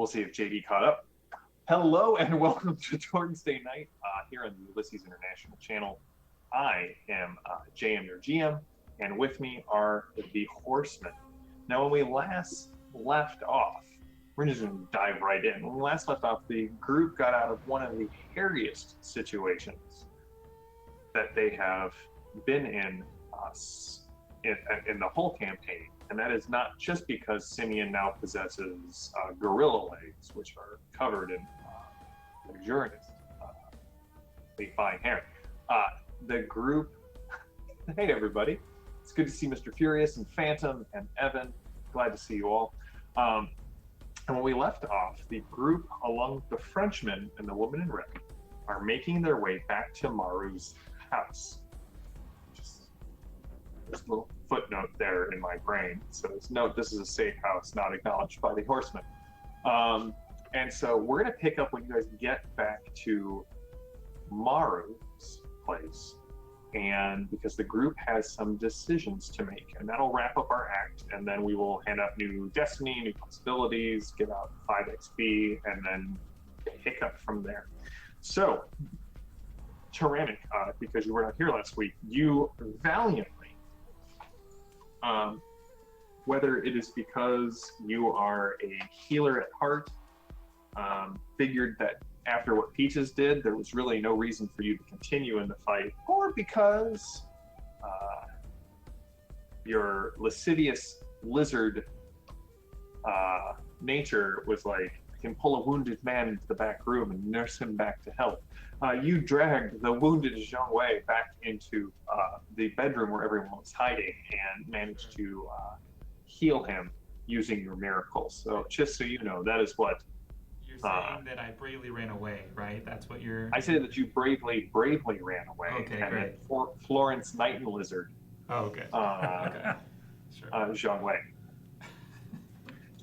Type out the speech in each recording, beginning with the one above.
We'll see if JD caught up. Hello and welcome to Torg's Day Night here on the Ulysses International channel. I am JM, your GM, and with me are the Horsemen. Now, when we last left off, we're just going to dive right in. When we last left off, the group got out of one of the hairiest situations that they have been in the whole campaign. And that is not just because Simeon now possesses gorilla legs, which are covered in luxurious, fine hair. The group, hey everybody, it's good to see Mr. Furious and Phantom and Evan. Glad to see you all. And when we left off, the group, along the Frenchman and the woman in red, are making their way back to Maru's house. There's a little footnote there in my brain. So note this is a safe house, not acknowledged by the Horsemen. And so we're going to pick up when you guys get back to Maru's place. And because the group has some decisions to make, and that'll wrap up our act, and then we will hand out new destiny, new possibilities, give out 5 XP, and then pick up from there. So, Tyrannic, because you were not here last week, you valiantly, whether it is because you are a healer at heart, figured that after what Peaches did, there was really no reason for you to continue in the fight, or because your lascivious lizard nature was like, I can pull a wounded man into the back room and nurse him back to health. You dragged the wounded Zhang Wei back into the bedroom where everyone was hiding and managed to heal him using your miracles. So just so you know, that is what you're saying, that I bravely ran away, right? That's what you're... I say that you bravely ran away. Okay, and great. Florence Night and Lizard. Oh, okay. Okay. Sure. Zhang Wei.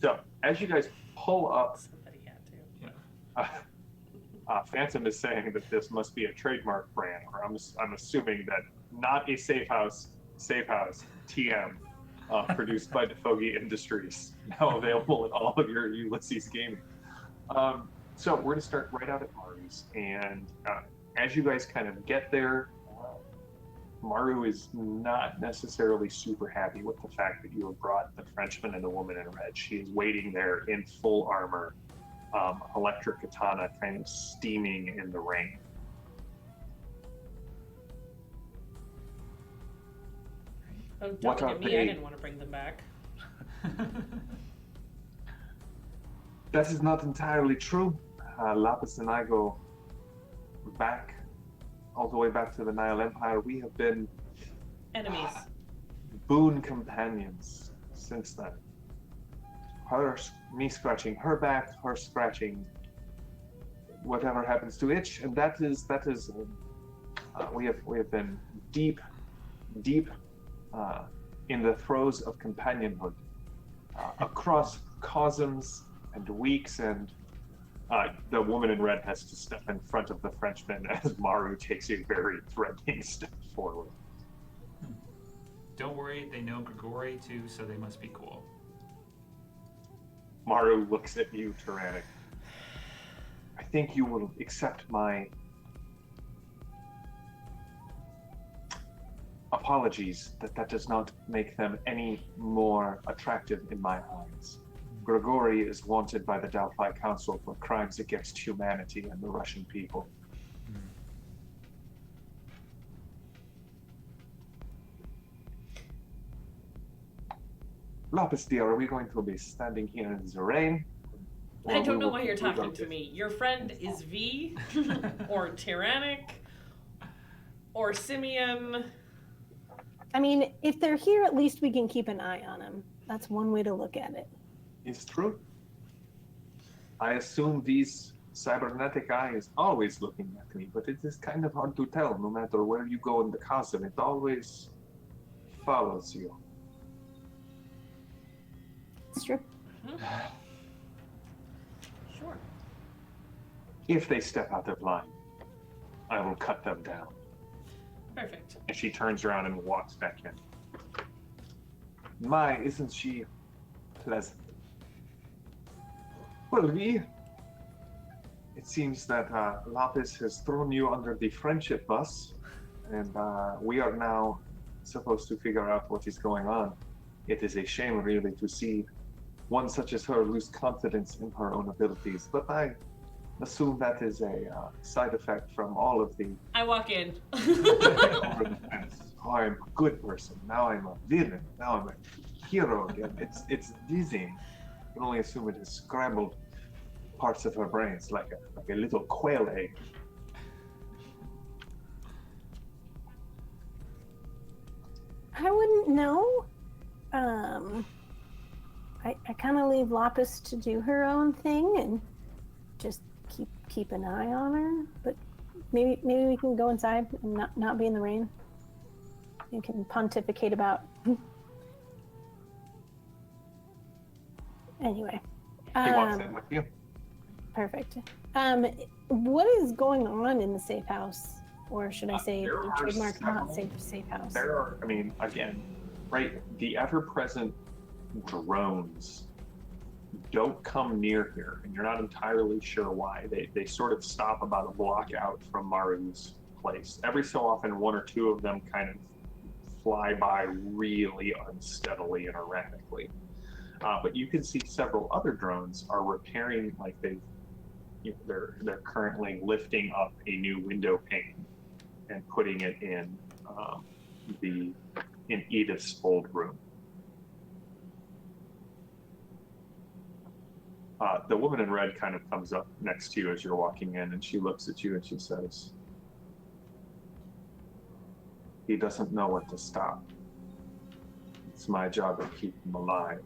So, as you guys pull up... Somebody had to. Yeah. Phantom is saying that this must be a trademark brand, or I'm assuming that not a safe house TM produced by Defogi Industries, now available in all of your Ulysses gaming. So we're going to start right out at Maru's, and as you guys kind of get there, Maru is not necessarily super happy with the fact that you have brought the Frenchman and the woman in red. She is waiting there in full armor, electric katana kind of steaming in the rain. Oh, don't look at me, I didn't want to bring them back. That is not entirely true. Lapis and I go back, all the way back to the Nile Empire. We have been Enemies. boon companions since then. Me scratching her back, her scratching whatever happens to itch, and that is we have been deep in the throes of companionhood across cosms and weeks, and the woman in red has to step in front of the Frenchman as Maru takes a very threatening step forward. Don't worry, they know Grigori too, so they must be cool. Maru looks at you, Tyrannic. I think you will accept my apologies that does not make them any more attractive in my eyes. Grigori is wanted by the Delphi Council for crimes against humanity and the Russian people. Lapis dear, are we going to be standing here in the rain? I don't know why you're talking to me. Your friend is V, or Tyrannic, or Simeon. I mean, if they're here, at least we can keep an eye on them. That's one way to look at it. It's true. I assume these cybernetic eye is always looking at me, but it is kind of hard to tell. No matter where you go in the cosmos, it always follows you. It's true. Sure. If they step out of line, I will cut them down. Perfect. And she turns around and walks back in. My, isn't she pleasant? Well, V, it seems that Lapis has thrown you under the friendship bus, and we are now supposed to figure out what is going on. It is a shame, really, to see one such as her lose confidence in her own abilities, but I assume that is a side effect from all of the I walk in. over the fence. Oh, I'm a good person. Now I'm a villain. Now I'm a hero again. It's dizzying. I can only assume it has scrambled parts of her brains like a little quail egg. I wouldn't know. I kind of leave Lapis to do her own thing and just keep an eye on her. But maybe we can go inside and not be in the rain. You can pontificate about. Anyway. He walks in with you. Perfect. What is going on in the safe house? Or should I say There the are trademark not several. safe house? There are, I mean, again, right, the ever-present drones don't come near here, and you're not entirely sure why. They sort of stop about a block out from Maru's place. Every so often, one or two of them kind of fly by really unsteadily and erratically. But you can see several other drones are repairing, like they're currently lifting up a new window pane and putting it in Edith's old room. The woman in red kind of comes up next to you as you're walking in, and she looks at you and she says, "He doesn't know what to stop. It's my job to keep him alive."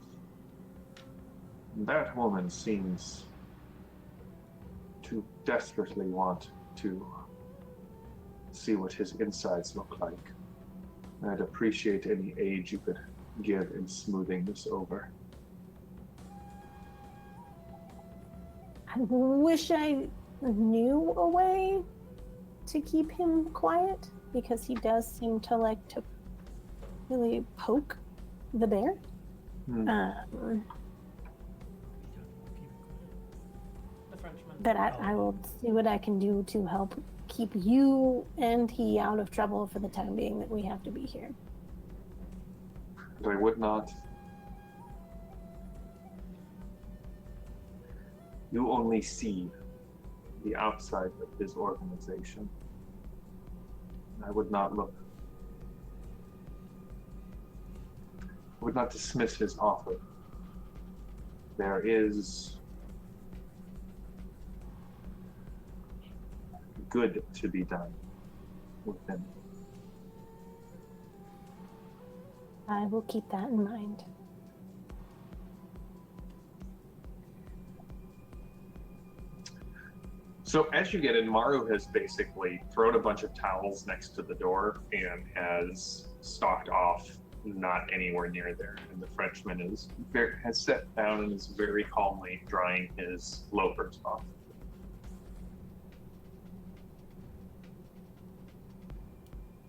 That woman seems to desperately want to see what his insides look like. I'd appreciate any aid you could give in smoothing this over. I wish I knew a way to keep him quiet, because he does seem to like to really poke the bear. The Frenchman. But I will see what I can do to help keep you and he out of trouble for the time being that we have to be here. But I would not. You only see the outside of his organization. I would not dismiss his offer. There is good to be done with him. I will keep that in mind. So as you get in, Maru has basically thrown a bunch of towels next to the door and has stalked off, not anywhere near there. And the Frenchman has sat down and is very calmly drying his loafers off.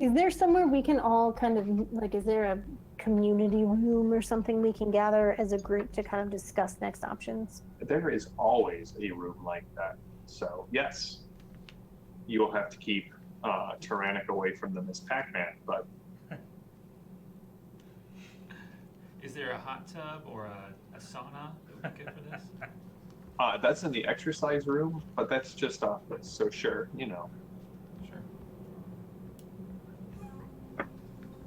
Is there somewhere we can all kind of, like, is there a community room or something we can gather as a group to kind of discuss next options? There is always a room like that. So yes, you will have to keep Tyrannic away from them as Pac-Man, but Is there a hot tub or a sauna that would be good for this? that's in the exercise room, but that's just office. So sure, you know. Sure.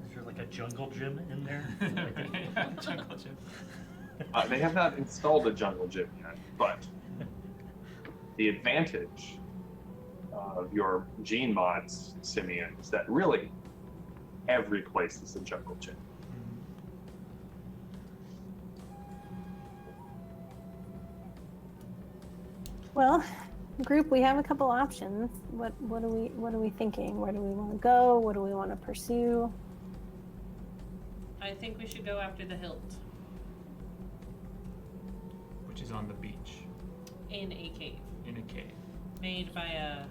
Is there like a jungle gym in there? Yeah, jungle gym. They have not installed a jungle gym yet, but the advantage of your gene mods, Simeon, is that really every place is a jungle gym. Well, group, we have a couple options. What are we thinking? Where do we want to go? What do we want to pursue? I think we should go after the hilt Which is on the beach in a cave in a cave. made by a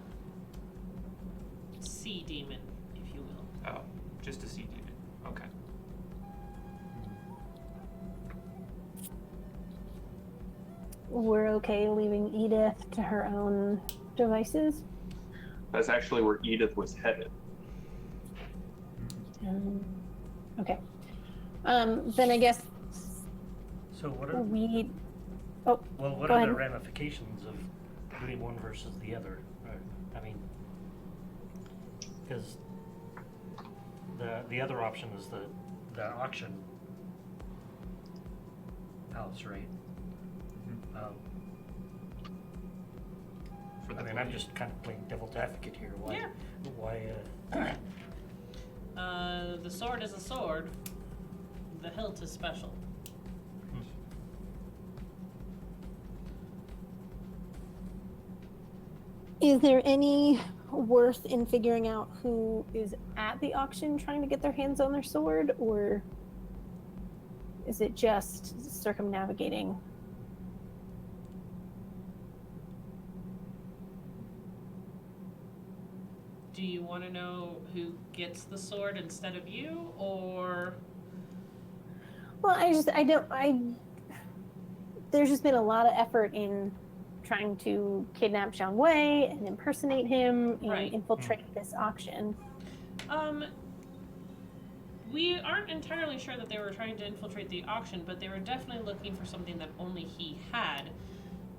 sea demon, if you will. Oh, just a sea demon. Okay. we're okay leaving Edith to her own devices? That's actually where Edith was headed. Okay. Then I guess So what are we. well, what go are ahead. the ramifications of doing one versus the other? I mean, because the other option is the auction house, right? For the I mean, I'm just kind of playing devil's advocate here. Why? Yeah. Why? The sword is a sword. The hilt is special. Is there any worth in figuring out who is at the auction trying to get their hands on their sword, or is it just circumnavigating? Do you want to know who gets the sword instead of you, or? Well, there's just been a lot of effort in trying to kidnap Xiang Wei and impersonate him and Right. infiltrate this auction. We aren't entirely sure that they were trying to infiltrate the auction, but they were definitely looking for something that only he had,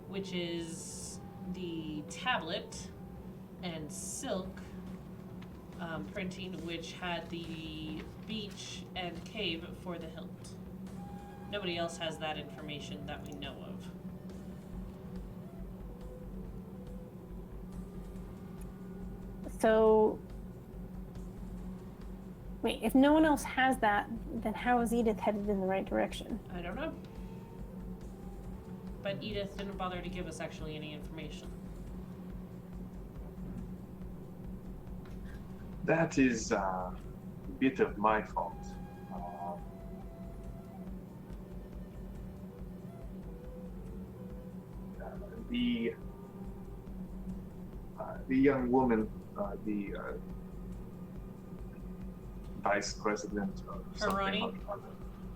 which is the tablet and silk printing, which had the beach and cave for the hilt. Nobody else has that information that we know of. So, wait, if no one else has that, then how is Edith headed in the right direction? I don't know. But Edith didn't bother to give us actually any information. That is a bit of my fault. The young woman, the vice president of Harani?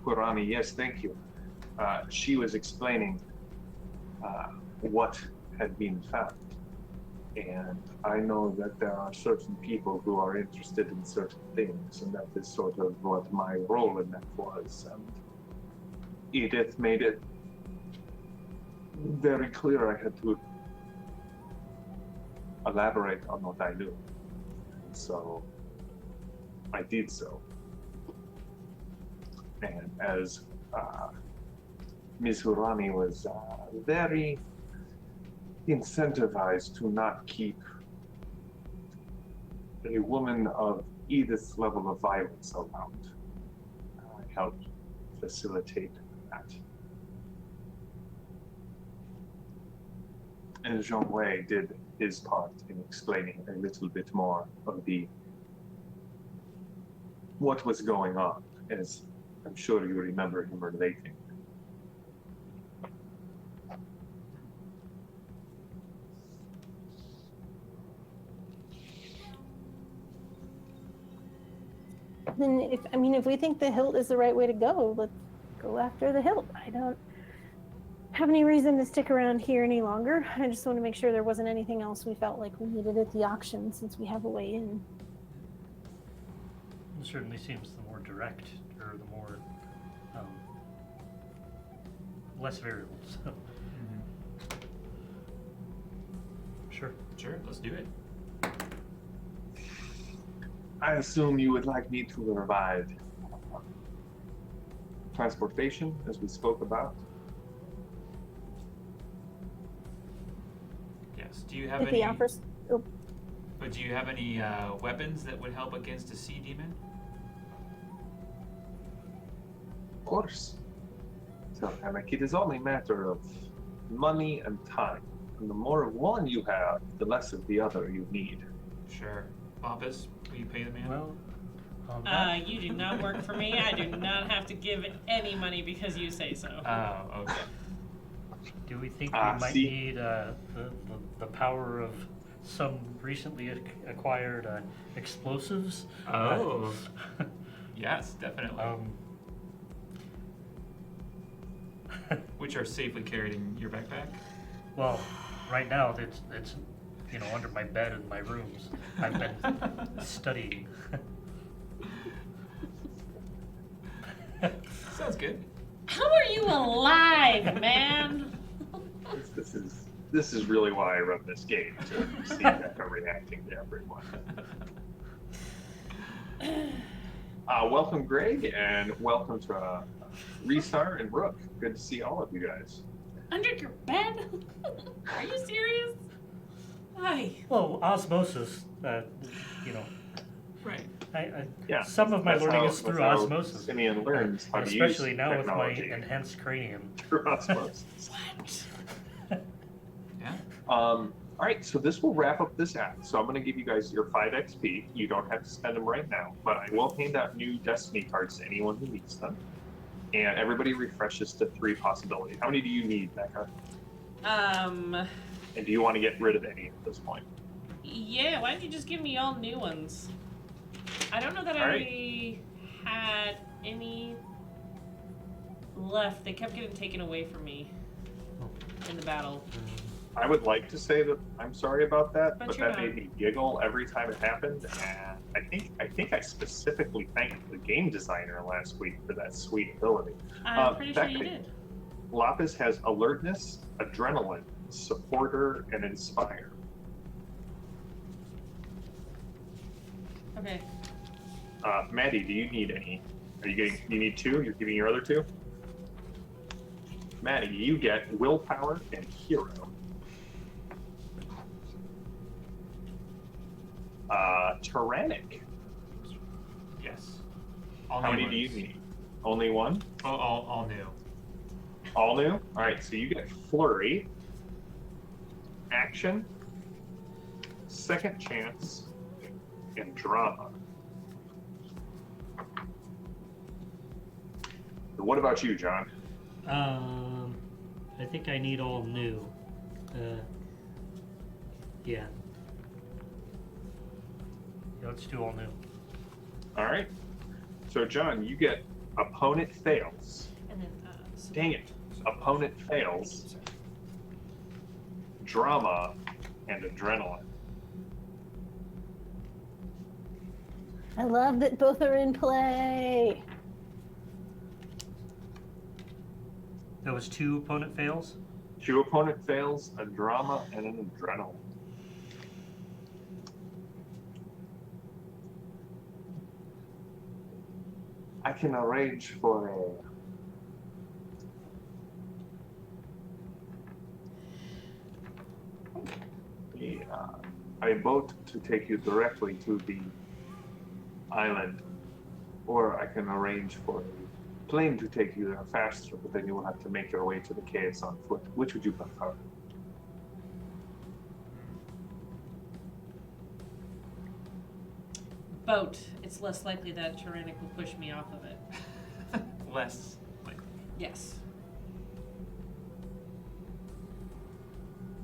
Harani, yes, thank you. She was explaining what had been found. And I know that there are certain people who are interested in certain things, and that is sort of what my role in that was. And Edith made it very clear I had to elaborate on what I knew. So I did so. And as Ms. Hurani was very incentivized to not keep a woman of Edith's level of violence around, I helped facilitate that. And Zhong Wei did his part in explaining a little bit more of what was going on, as I'm sure you remember him relating. Then if we think the hilt is the right way to go, let's go after the hilt. I don't have any reason to stick around here any longer. I just want to make sure there wasn't anything else we felt like we needed at the auction, since we have a way in. It certainly seems the more direct, or the more less variables. Sure. Sure, let's do it. I assume you would like me to provide transportation, as we spoke about. Yes. Do you have If any? he offers, oh, But do you have any weapons that would help against a sea demon? Of course. So, Hamek, it is only a matter of money and time. And the more of one you have, the less of the other you need. Sure. Pompous, will you pay the man? Well, You do not work for me. I do not have to give any money because you say so. Oh, okay. do we think we might see. need the power of some recently acquired explosives? Oh. Yes, definitely. Which are safely carried in your backpack. Well, right now it's under my bed in my rooms. I've been studying. Sounds good. How are you alive, man? This is really why I run this game, to see Becca reacting to everyone. Welcome, Greg, and welcome to Restar and Brooke. Good to see all of you guys. Under your bed? Are you serious? Hi. Well, osmosis, Right. Yeah, some of my that's learning how- is through that's how osmosis. Simeon learns how to Especially use now technology. with my enhanced cranium. Through osmosis. What? Yeah. All right, so this will wrap up this act. So I'm going to give you guys your 5 XP. You don't have to spend them right now, but I will hand out new Destiny cards to anyone who needs them. And everybody refreshes to 3 possibilities. How many do you need, Becca? And do you want to get rid of any at this point? Yeah, why don't you just give me all new ones? I don't know that I had any left. They kept getting taken away from me in the battle. I would like to say that I'm sorry about that, But but you're that not. made me giggle every time it happened. And I think I specifically thanked the game designer last week for that sweet ability. I'm pretty sure you Becky. did. Lapis has alertness, adrenaline, supporter, and inspire. Okay. Maddie, do you need any? You need 2? You're giving your other 2? Maddie, you get willpower and hero. Tyrannic. Yes. All How new many do you ones. need? Only 1? All new. All new? Alright, so you get flurry, action, second chance, and drama. What about you, John? I think I need all new. Yeah. Let's do all new. All right. So, John, you get opponent fails. And then, Dang it. Opponent fails, Sorry. drama, and adrenaline. I love that both are in play. That was 2 opponent fails. 2 opponent fails, a drama, and an adrenaline. I can arrange for a boat to take you directly to the island, or I can arrange for a plane to take you there faster, but then you will have to make your way to the caves on foot. Which would you prefer? Boat. It's less likely that Tyrannic will push me off of it. Less. Like, Yes.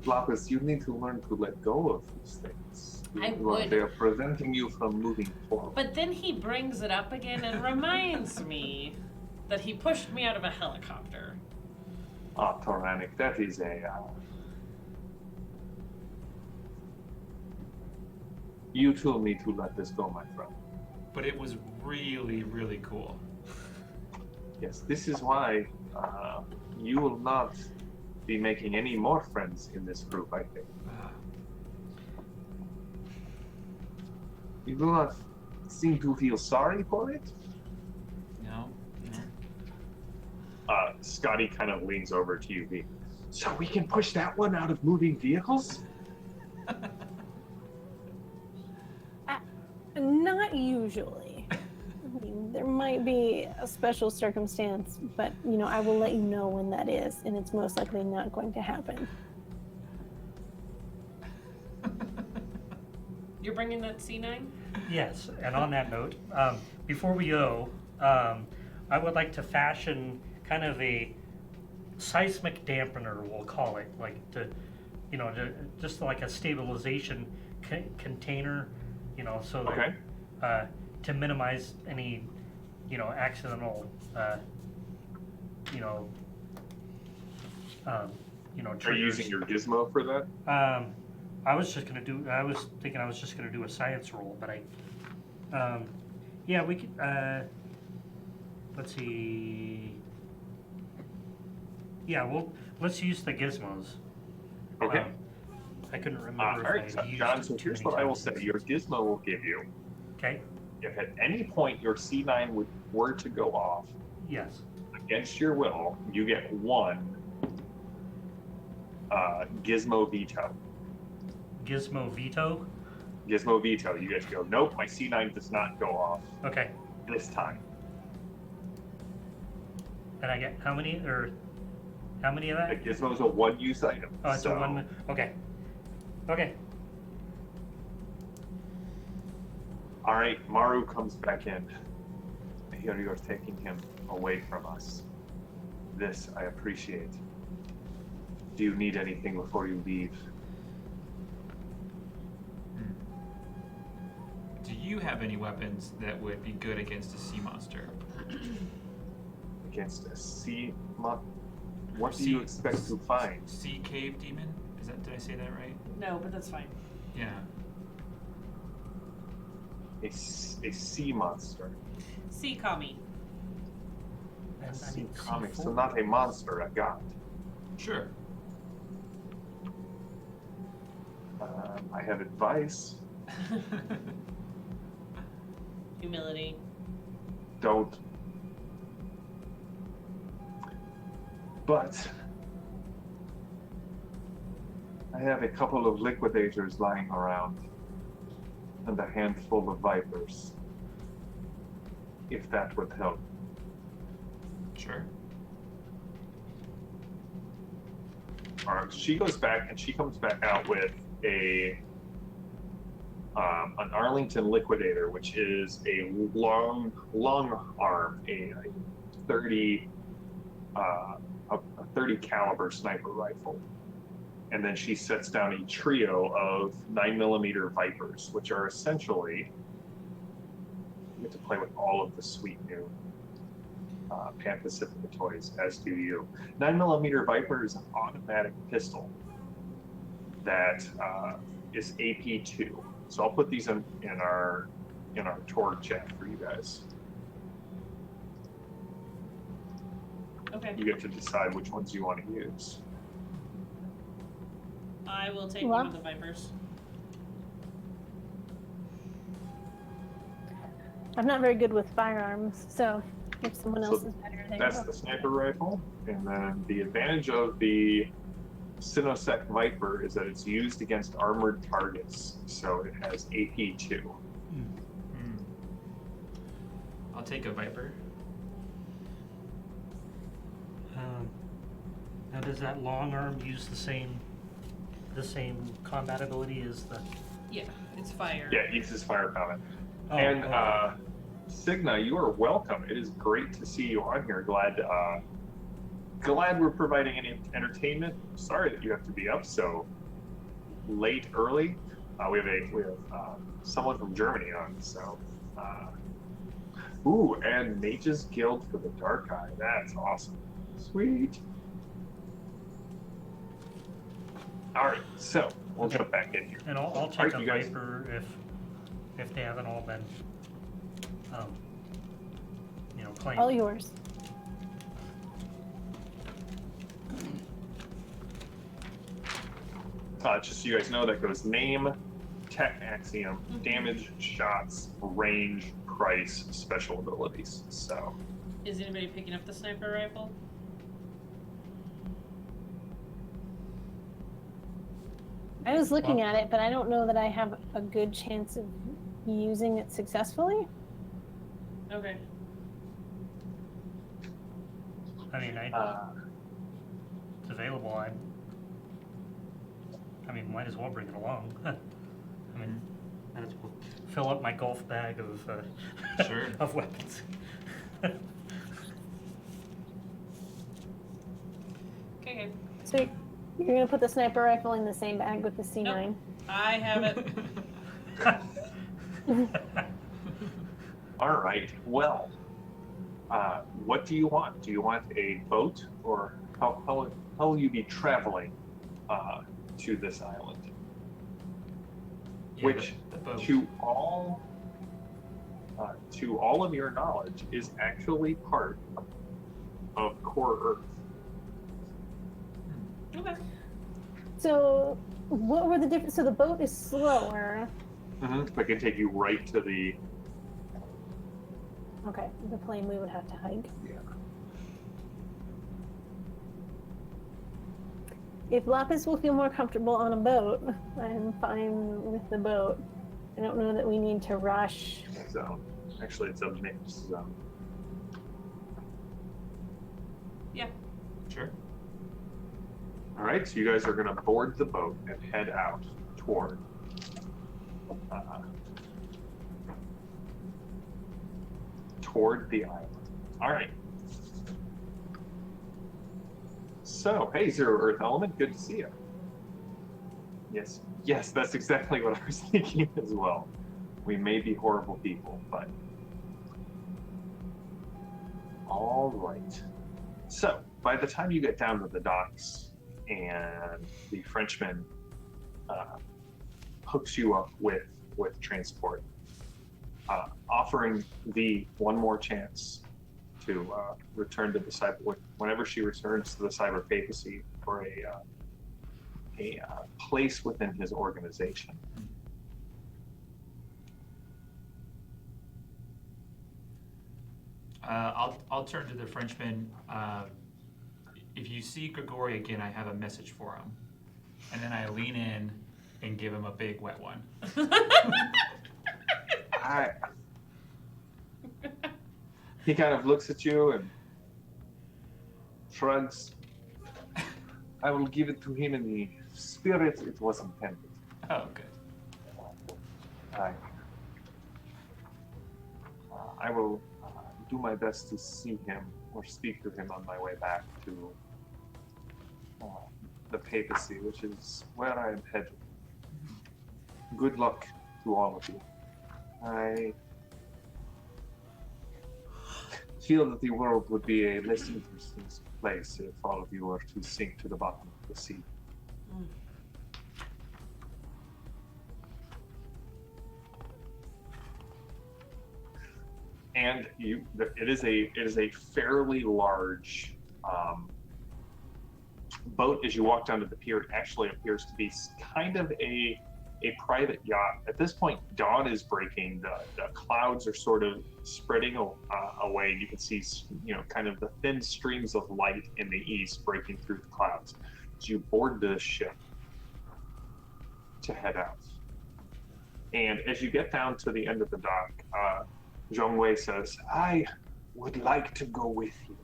Lapis, you need to learn to let go of these things. I would. They are preventing you from moving forward. But then he brings it up again and reminds me that he pushed me out of a helicopter. Ah, Tyrannic, that is a... You too need to let this go, my friend. but it was really, really cool. Yes, this is why you will not be making any more friends in this group, I think. You do not seem to feel sorry for it? No. Scotty kind of leans over to you, V. So we can push that one out of moving vehicles? Not usually. I mean, there might be a special circumstance, but I will let you know when that is, and it's most likely not going to happen. You're bringing that C9? Yes, and on that note, before we go, I would like to fashion kind of a seismic dampener, we'll call it, like just like a stabilization container, so that Okay. To minimize any, accidental, you know, Are you triggers. using your gizmo for that? I was just gonna do. I was thinking I was just gonna do a science roll, but yeah, we could. Let's see. Yeah, well, let's use the gizmos. Okay. I couldn't All remember right, if so I used John, it so too here's many what I will times. say. Your gizmo will give you, Okay. if at any point your C9 were to go off Yes. against your will, you get one gizmo veto. Gizmo veto. Gizmo veto. You get to go, nope, my C9 does not go off Okay. this time. And I get how many of The that? gizmo is a one-use item. Oh, it's so, a one. Okay. Okay. All right, Maru comes back in. Here you're taking him away from us. This I appreciate. Do you need anything before you leave? Do you have any weapons that would be good against a sea monster? Against a sea mon- What do Sea- you expect to find? Sea cave demon? Did I say that right? No, but that's fine. Yeah. A sea monster. Sea kami. And, I Sea mean, comic, C4. so not a monster, a god. Sure. I have advice. Humility. Don't. But I have a couple of liquidators lying around and a handful of vipers. If that would help. Sure. She goes back and she comes back out with an Arlington liquidator, which is a long arm, a 30 a 30 caliber sniper rifle, and then she sets down a trio of 9mm Vipers, which are essentially, you get to play with all of the sweet new Pan Pacifica toys, as do you. 9mm Viper is an automatic pistol that is AP2. So I'll put these in our Torg chat for you guys. Okay. You get to decide which ones you want to use. I will take Well- one of the vipers. I'm not very good with firearms, so if someone So else is better, there That's you go. the sniper rifle, and then the advantage of the Sinosec Viper is that it's used against armored targets, so it has AP2. Hmm. I'll take a viper. Now, does that long arm use the same combat ability as the? Yeah, it's fire. Yeah, it uses fire comment. Oh, And okay. Signa, you are welcome. It is great to see you on here. Glad we're providing any entertainment. Sorry that you have to be up so late early. We have someone from Germany on, so. Ooh, and Mage's Guild for the Dark Eye. That's awesome. Sweet. All right, so we'll Okay. jump back in here. And I'll Alright, check a you guys- Viper if they haven't all been, claimed. All yours. Just so you guys know, that goes name, tech axiom, damage, shots, range, price, special abilities. So Is anybody picking up the sniper rifle? I was looking at it, but I don't know that I have a good chance of using it successfully. Okay. I mean, it's available. I mean, might as well bring it along. I mean, might as well fill up my golf bag of Sure. of weapons. Okay. So you're gonna put the sniper rifle in the same bag with the C9. Nope. I have it. all right, well, what do you want? Do you want a boat, or how how will you be traveling to this island? Yeah, Which the boat. to all of your knowledge is actually part of core Earth. Okay. So, what were the different? So the boat is slower. But it can take you right to the. Okay, the plane we would have to hike. Yeah. If Lapis will feel more comfortable on a boat, I'm fine with the boat. I don't know that we need to rush. So actually, it's a mixed zone. Yeah. Sure. All right, so you guys are going to board the boat and head out toward the island. All right. So, hey, Zero Earth Element, good to see you. Yes, that's exactly what I was thinking as well. We may be horrible people, but all right. So, by the time you get down to the docks, and the Frenchman hooks you up with transport, offering the one more chance to return to the cyber whenever she returns to the cyber papacy for a place within his organization. I'll turn to the Frenchman. If you see Grigori again, I have a message for him. And then I lean in and give him a big wet one. He kind of looks at you and shrugs. I will give it to him in the spirit it was intended. Oh, good. I will do my best to see him or speak to him on my way back to the papacy, which is where I am headed. Good luck to all of you. I feel that the world would be a less interesting place if all of you were to sink to the bottom of the sea. And it is a fairly large boat. As you walk down to the pier, it actually appears to be kind of a private yacht. At this point, dawn is breaking. The clouds are sort of spreading away. You can see, kind of the thin streams of light in the east breaking through the clouds. As you board the ship to head out, and as you get down to the end of the dock, Zhong Wei says, "I would like to go with you,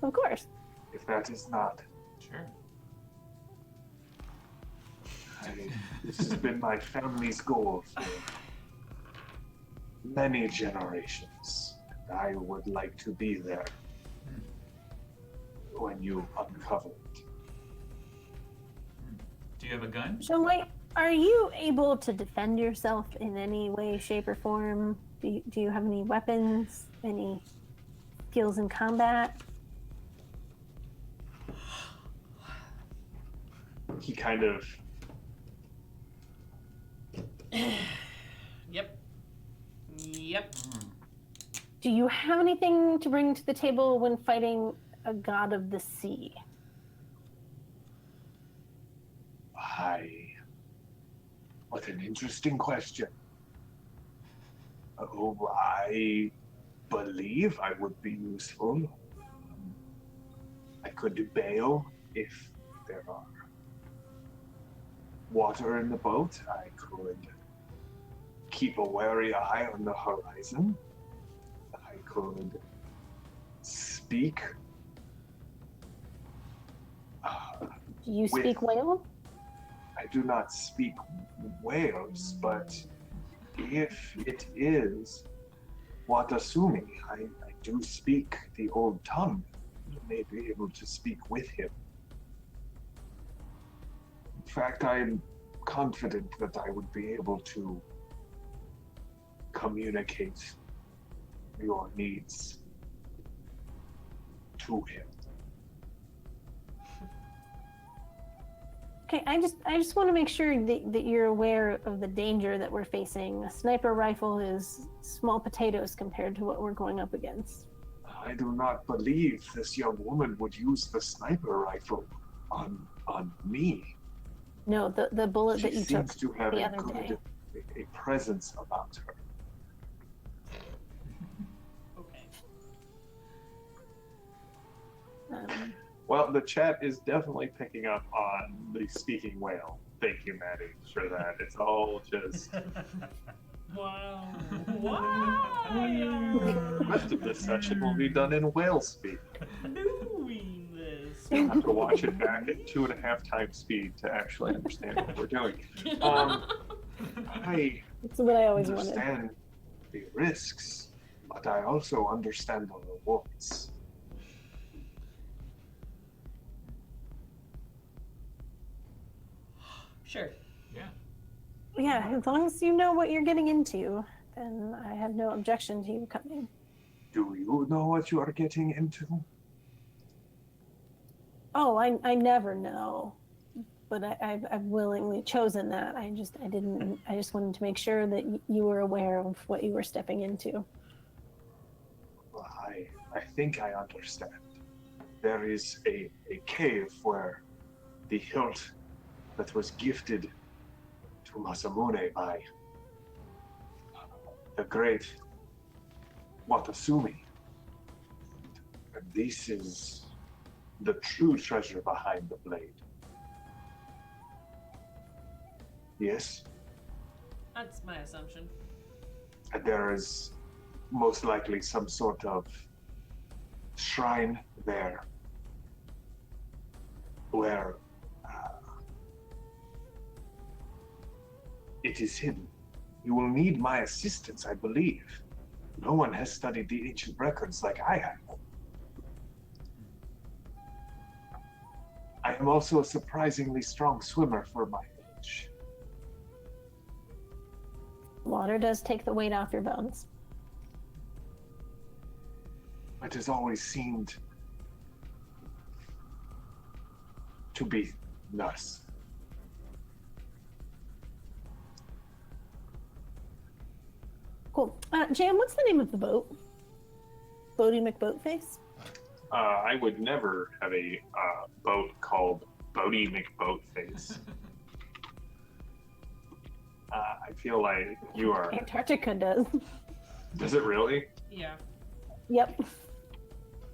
Of course. if that is not." Sure. This has been my family's goal for many generations. And I would like to be there when you uncover it. Do you have a gun? Zhongwei, are you able to defend yourself in any way, shape, or form? Do you have any weapons? Any skills in combat? He kind of Yep. Do you have anything to bring to the table when fighting a god of the sea? What an interesting question. Oh, I believe I would be useful. I could bail if there are water in the boat. I could keep a wary eye on the horizon. I could speak. Do you speak whale? I do not speak Wales, but if it is Watasumi, I do speak the old tongue. You may be able to speak with him. In fact, I'm confident that I would be able to communicate your needs to him. Okay, I just want to make sure that you're aware of the danger that we're facing. A sniper rifle is small potatoes compared to what we're going up against. I do not believe this young woman would use the sniper rifle on me. No, the bullet She that you took seems to have the a other day. a presence about her. Okay. Well, the chat is definitely picking up on the speaking whale. Thank you, Maddie, for that. It's all just Wow. Why the rest of this session will be done in whale speak. doing this? You'll have to watch it back at 2.5 times speed to actually understand what we're doing. I That's what I always wanted. understand the risks, but I also understand the rewards. Sure. Yeah. Yeah, as long as you know what you're getting into, then I have no objection to you coming. Do you know what you are getting into? Oh, I never know, but I've willingly chosen that. I just wanted to make sure that you were aware of what you were stepping into. Well, I think I understand. There is a cave where the hilt that was gifted to Masamune by the great Watasumi. And this is the true treasure behind the blade. Yes, That's my assumption. and there is most likely some sort of shrine there where it is hidden. You will need my assistance, I believe. No one has studied the ancient records like I have. I am also a surprisingly strong swimmer for my age. Water does take the weight off your bones. It has always seemed to be thus. Cool. Jam, what's the name of the boat? Bodie McBoatface? I would never have a boat called Bodie McBoatface. I feel like you are. Antarctica does. Does it really? Yeah. Yep.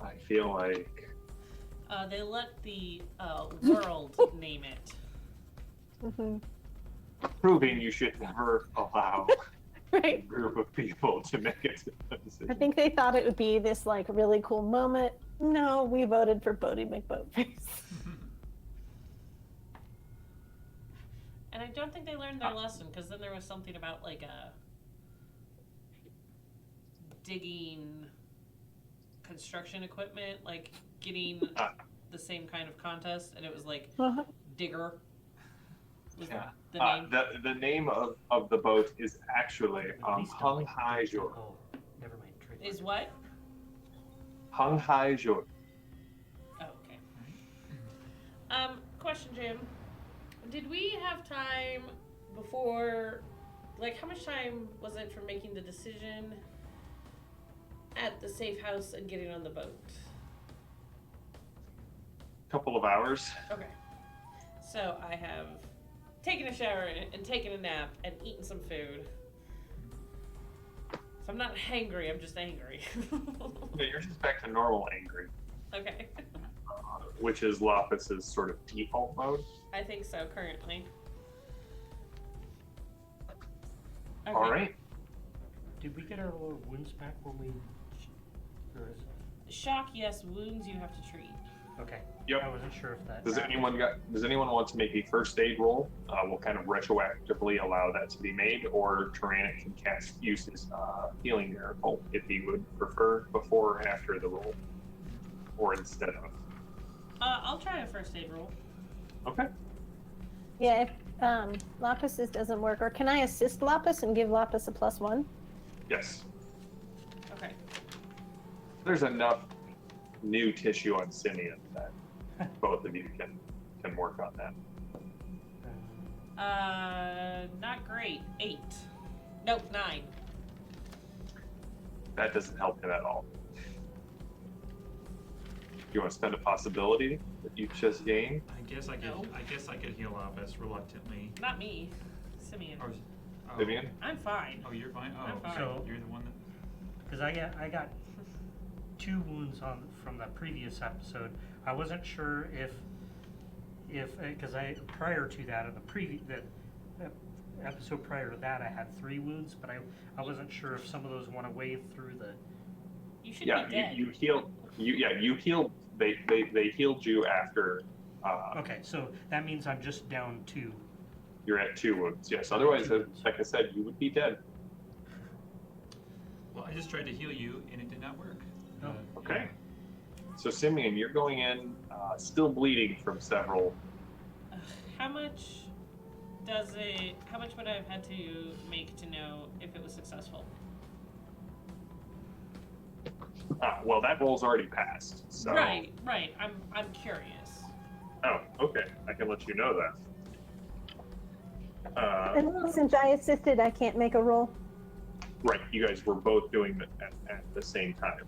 I feel like. They let the world name it. Hmm. Proving you should never allow a Right. group of people to make a decision. I think they thought it would be this like really cool moment. No, we voted for Bodie McBoatface. And I don't think they learned their lesson, because then there was something about like a digging construction equipment, like getting the same kind of contest, and it was like Uh-huh. digger. Was Yeah. the name? The name of the boat is actually Please don't Hung like Hai those- Jor. Oh, never mind. Trademark. Is what? Hung Hai Jor. Oh, okay. Question, Jim. Did we have time before, like, how much time was it for making the decision at the safe house and getting on the boat? Couple of hours. Okay. So I have taken a shower and taken a nap and eaten some food. So I'm not hangry, I'm just angry. Yeah, you're just back to normal angry, Okay. which is Lapis's sort of default mode. I think so currently. Okay. All right. Did we get our little wounds back when we? Or is- Shock, yes. Wounds you have to treat. Okay. Yep. I wasn't sure if that. Does anyone want to make a first aid roll? We'll kind of retroactively allow that to be made, or Tyrannic can use his healing miracle if he would prefer, before or after the roll, or instead of. I'll try a first aid roll. Okay. Yeah, if Lapis doesn't work, or can I assist Lapis and give Lapis a +1? Yes. Okay. There's enough new tissue on Simeon that both of you can work on that. Not great. 8. Nope, 9. That doesn't help him at all. You want to spend a possibility that you just gained? I guess I could. No. I guess I could heal Lapis reluctantly. Not me. Simeon. Or, Vivian? I'm fine. Oh, you're fine. Oh, I'm fine. So- you're the one that. Because I got 2 wounds from the previous episode. I wasn't sure if because prior to that in the episode prior to that I had 3 wounds, but I wasn't sure if some of those want to wade through the. You should Yeah, be dead. you healed. You healed. They healed you after. Okay, so that means I'm just down 2. You're at 2 wounds. Yes. Otherwise, 2 wounds. like I said, you would be dead. Well, I just tried to heal you, and it did not work. Oh. Okay. So Simeon, you're going in, still bleeding from several. How much would I have had to make to know if it was successful? Well, that roll's already passed. So. Right. I'm curious. Oh, okay. I can let you know that. And since I assisted, I can't make a roll. Right, you guys were both doing it at the same time.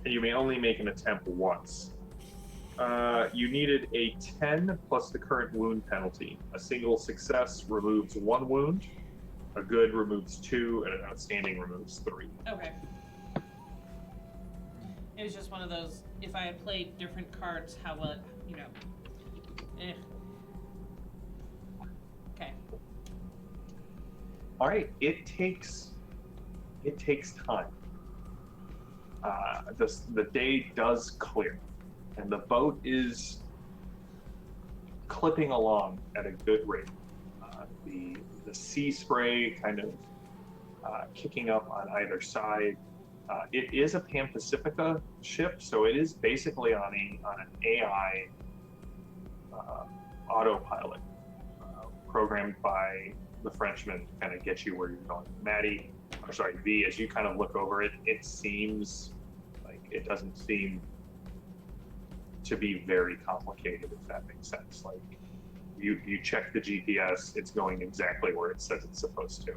And you may only make an attempt once. You needed a 10 plus the current wound penalty. A single success removes 1 wound, a good removes 2, and an outstanding removes 3. Okay. It was just one of those, if I had played different cards, how well, Okay. All right, it takes time. The day does clear, and the boat is clipping along at a good rate. The sea spray kind of kicking up on either side. It is a Pan Pacifica ship, so it is basically on an AI autopilot programmed by the Frenchman to kind of get you where you're going. V, as you kind of look over it, it seems like it doesn't seem to be very complicated, if that makes sense. Like you check the GPS, it's going exactly where it says it's supposed to.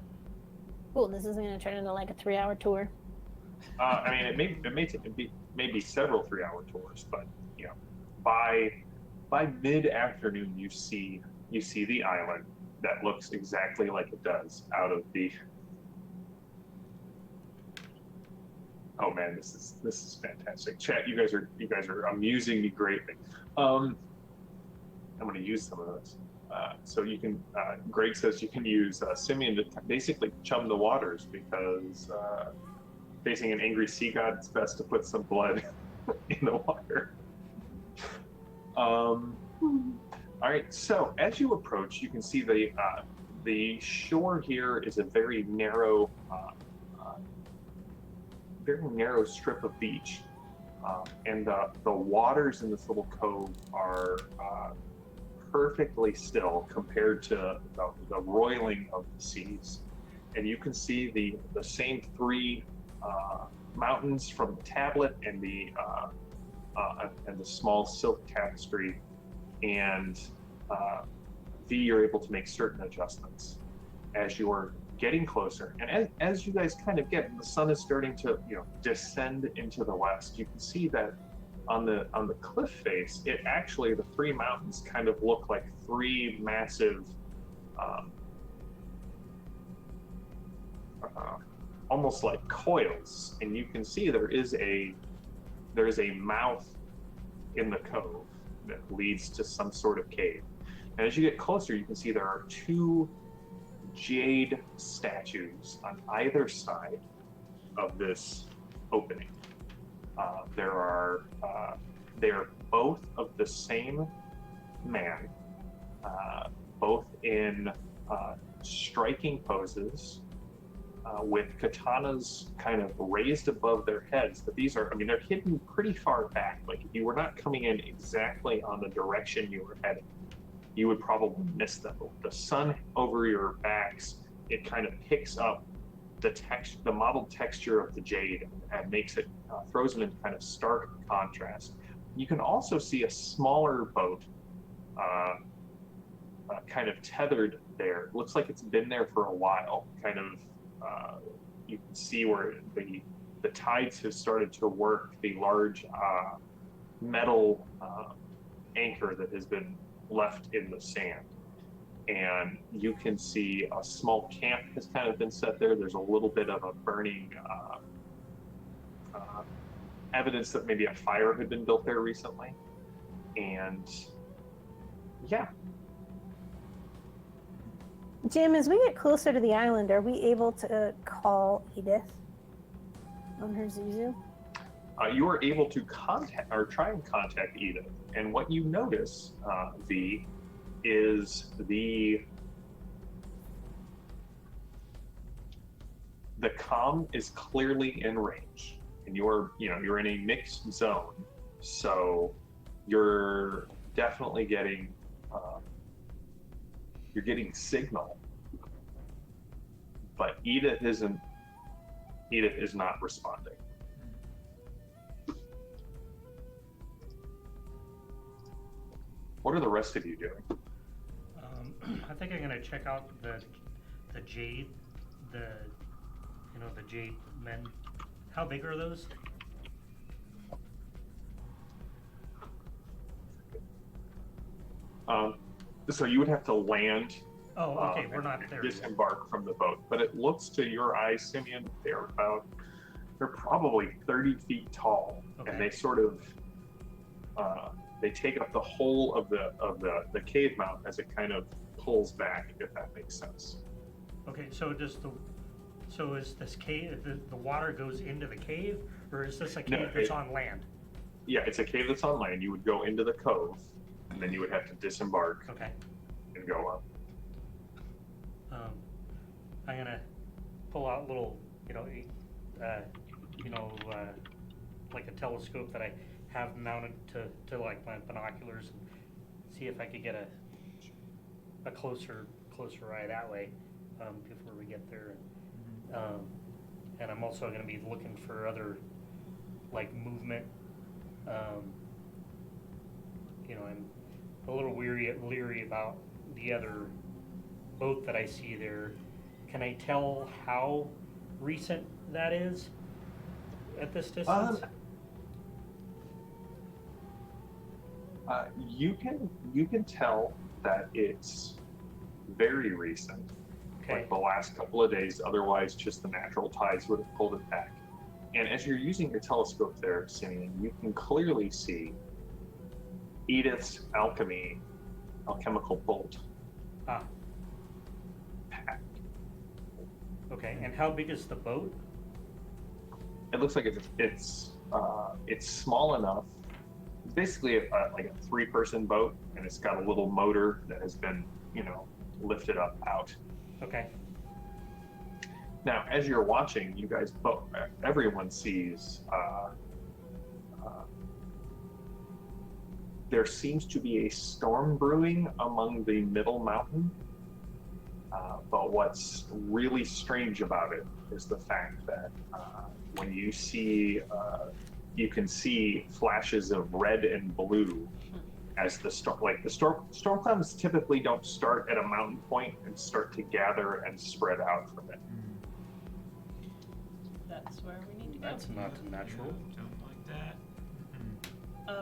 Cool, this isn't going to turn into like a 3-hour tour. I mean, it may be several 3-hour tours, but by mid-afternoon, you see the island that looks exactly like it does out of the. Oh man, this is fantastic. Chat, you guys are amusing me greatly. I'm going to use some of those. So you can. Greg says you can use Simeon to basically chum the waters because facing an angry sea god, it's best to put some blood in the water. All right. So as you approach, you can see the shore here is a very narrow strip of beach, and the waters in this little cove are perfectly still compared to the roiling of the seas. And you can see the same 3 mountains from the tablet and the small silk tapestry, and V, you're able to make certain adjustments as you're getting closer. And as you guys kind of the sun is starting to descend into the west. You can see that on the cliff face, it actually, the 3 mountains kind of look like 3 massive almost like coils, and you can see there is a mouth in the cove that leads to some sort of cave. And as you get closer, you can see there are 2 jade statues on either side of this opening. They are both of the same man, both in striking poses, with katanas kind of raised above their heads. But they're hidden pretty far back. Like if you were not coming in exactly on the direction you were heading, you would probably miss them. The sun over your backs, it kind of picks up the mottled texture of the jade and makes it, throws it into kind of stark contrast. You can also see a smaller boat kind of tethered there. It looks like it's been there for a while. Kind of, you can see where the tides have started to work the large metal anchor that has been left in the sand. And you can see a small camp has kind of been set there. There's a little bit of a burning evidence that maybe a fire had been built there recently. And yeah. Jim, as we get closer to the island, are we able to call Edith on her Zuzu? You are able to contact or try and contact Edith, and what you notice, V, is the comm is clearly in range, and you're in a mixed zone, so you're definitely getting signal, but Edith is not responding. What are the rest of you doing? I think I'm gonna check out the jade, the jade men. How big are those? So you would have to land. Oh, okay, we're not there yet. Disembark from the boat, but it looks to your eyes, Simeon, they're probably 30 feet tall, Okay. and they sort of they take up the whole of the cave mount as it kind of pulls back, if that makes sense. Okay, so is this cave, the water goes into the cave, or is this a cave that's on land? Yeah, it's a cave that's on land. You would go into the cove, and then you would have to disembark Okay. and go up. I'm gonna pull out little, like a telescope that I have mounted to like my binoculars, and see if I could get a closer eye that way before we get there. And I'm also going to be looking for other like movement. I'm a little leery about the other boat that I see there. Can I tell how recent that is at this distance? You can tell that it's very recent, Okay. like the last couple of days. Otherwise, just the natural tides would have pulled it back. And as you're using your telescope there, Simeon, you can clearly see Edith's alchemical bolt. Ah. Packed. Okay. And how big is the boat? It looks like it's small enough. It's basically like a 3-person boat, and it's got a little motor that has been, lifted up out. Okay. Now, as you're watching, you guys both, everyone sees there seems to be a storm brewing among the middle mountain. But what's really strange about it is the fact that when you see, you can see flashes of red and blue as the storm clouds typically don't start at a mountain point and start to gather and spread out from it. That's where we need to go. That's not natural. Don't like that.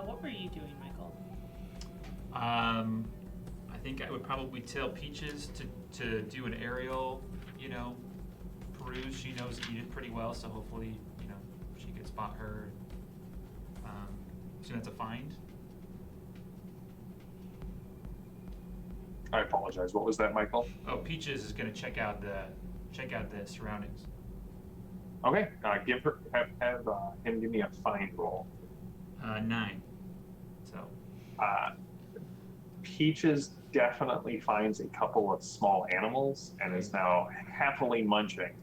What were you doing, Michael? I think I would probably tell Peaches to do an aerial, peruse. She knows Edith pretty well, so hopefully, she could spot her. So that's a find. I apologize. What was that, Michael? Oh, Peaches is going to check out the surroundings. Okay, have him give me a find roll. 9. So. Peaches definitely finds a couple of small animals and is now happily munching,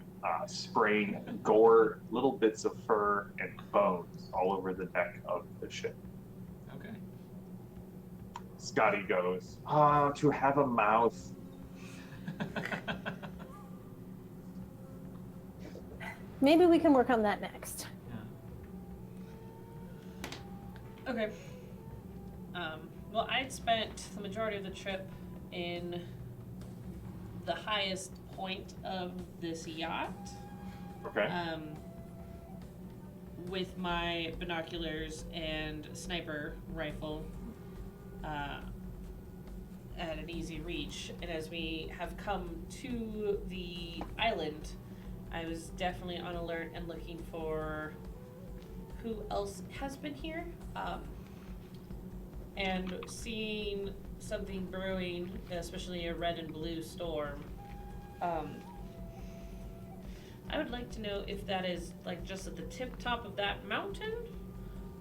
spraying gore, little bits of fur, and bones all over the deck of the ship. Okay. Scotty goes, to have a mouth. Maybe we can work on that next. Yeah. Okay. Well, I'd spent the majority of the trip in the highest point of this yacht. Okay. With my binoculars and sniper rifle at an easy reach. And as we have come to the island, I was definitely on alert and looking for who else has been here. And seeing something brewing, especially a red and blue storm, I would like to know if that is like just at the tip top of that mountain,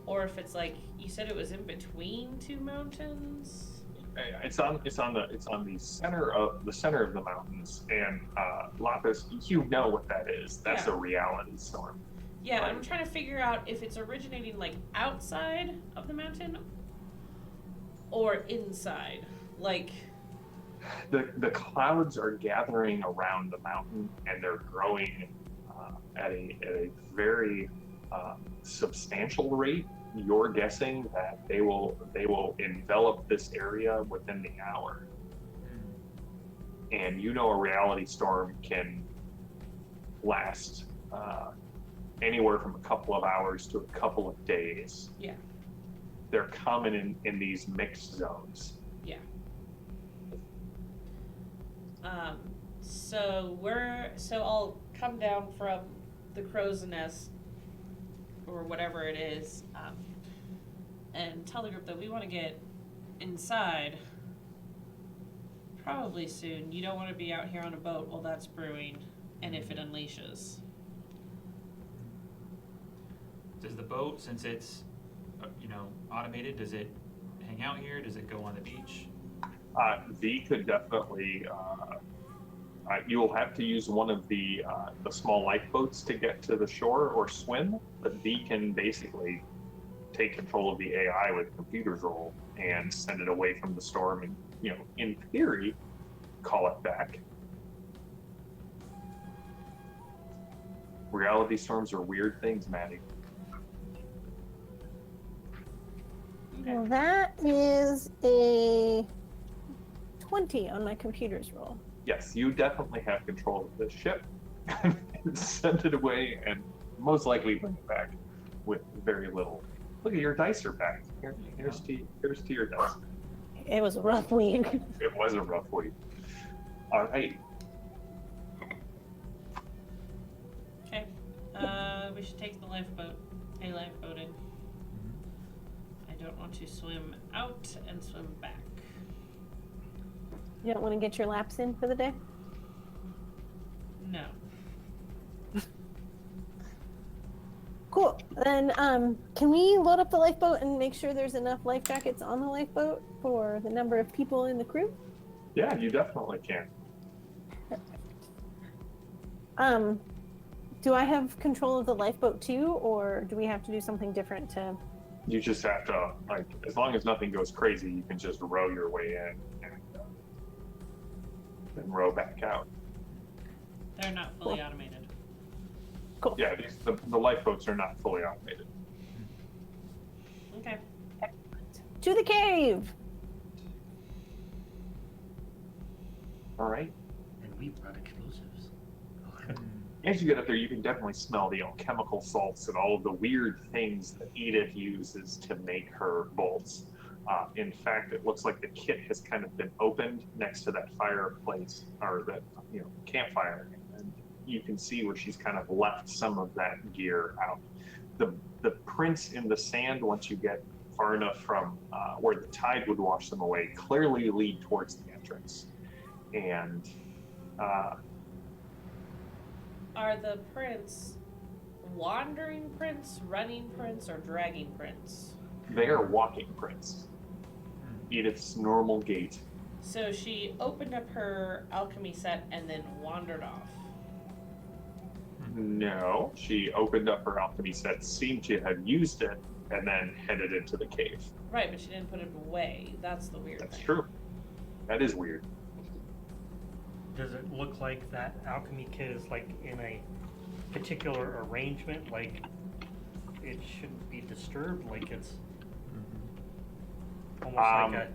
or if it's like you said it was in between two mountains. It's on the center of the mountains, and Lapis, you know what that is. That's Yeah. a reality storm. Yeah, Right. I'm trying to figure out if it's originating like outside of the mountain or inside. Like, The clouds are gathering around the mountain, and they're growing at a very substantial rate. You're guessing that they will envelop this area within the hour. And you know a reality storm can last anywhere from a couple of hours to a couple of days. yeah, They're common in these mixed zones. yeah. So I'll come down from the crow's nest or whatever it is, and tell the group that we want to get inside probably soon. You don't want to be out here on a boat while that's brewing, and if it unleashes. Does the boat, since it's, automated, does it hang out here? Does it go on the beach? V could definitely. You'll have to use one of the small lifeboats to get to the shore or swim, but V can basically take control of the AI with computer's role and send it away from the storm, and in theory, call it back. Reality storms are weird things, Maddie. Well, that is a 20 on my computer's roll. Yes, you definitely have control of this ship. Send it away and most likely bring it back with very little. Look at your dice are back. Here's to your dice. It was a rough week. It was a rough week. All right. Okay. We should take the lifeboat. A lifeboat in. I don't want to swim out and swim back. You don't want to get your laps in for the day? No. Cool. Then, can we load up the lifeboat and make sure there's enough life jackets on the lifeboat for the number of people in the crew? Yeah, you definitely can. Do I have control of the lifeboat too, or do we have to do something different to? You just have to, as long as nothing goes crazy, you can just row your way in and then row back out. They're not fully Cool. automated. Cool. Yeah, the lifeboats are not fully automated. Okay. To the cave. All right. And we brought explosives. As you get up there, you can definitely smell the chemical salts and all of the weird things that Edith uses to make her bolts. In fact, it looks like the kit has kind of been opened next to that fireplace or that campfire, and you can see where she's kind of left some of that gear out. The prints in the sand, once you get far enough from where the tide would wash them away, clearly lead towards the entrance. And Are the prints wandering prints, running prints, or dragging prints? they are walking prints. Edith's normal gait. So she opened up her alchemy set and then wandered off. No, she opened up her alchemy set, seemed to have used it, and then headed into the cave. Right, but she didn't put it away. That's the weird That's thing. true. That is weird. Does it look like that alchemy kit is like in a particular arrangement, like it shouldn't be disturbed, like it's Almost like a...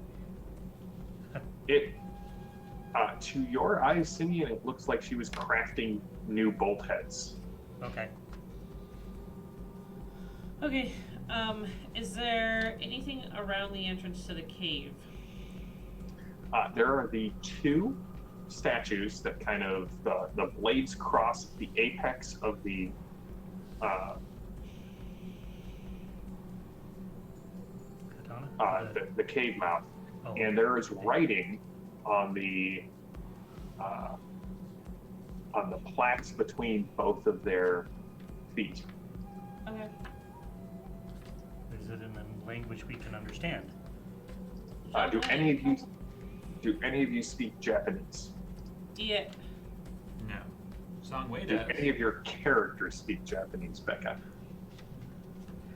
It, to your eyes, Simeon, it looks like she was crafting new bolt heads. Okay. Okay, is there anything around the entrance to the cave? There are the two statues that kind of, the blades cross the apex of the Katana? the cave mouth, Oh, and there is writing on the plaques between both of their feet. Okay. Is it in a language we can understand? Do any of you speak Japanese? Yeah. No. Songwei Do does. any of your characters speak Japanese, Becca?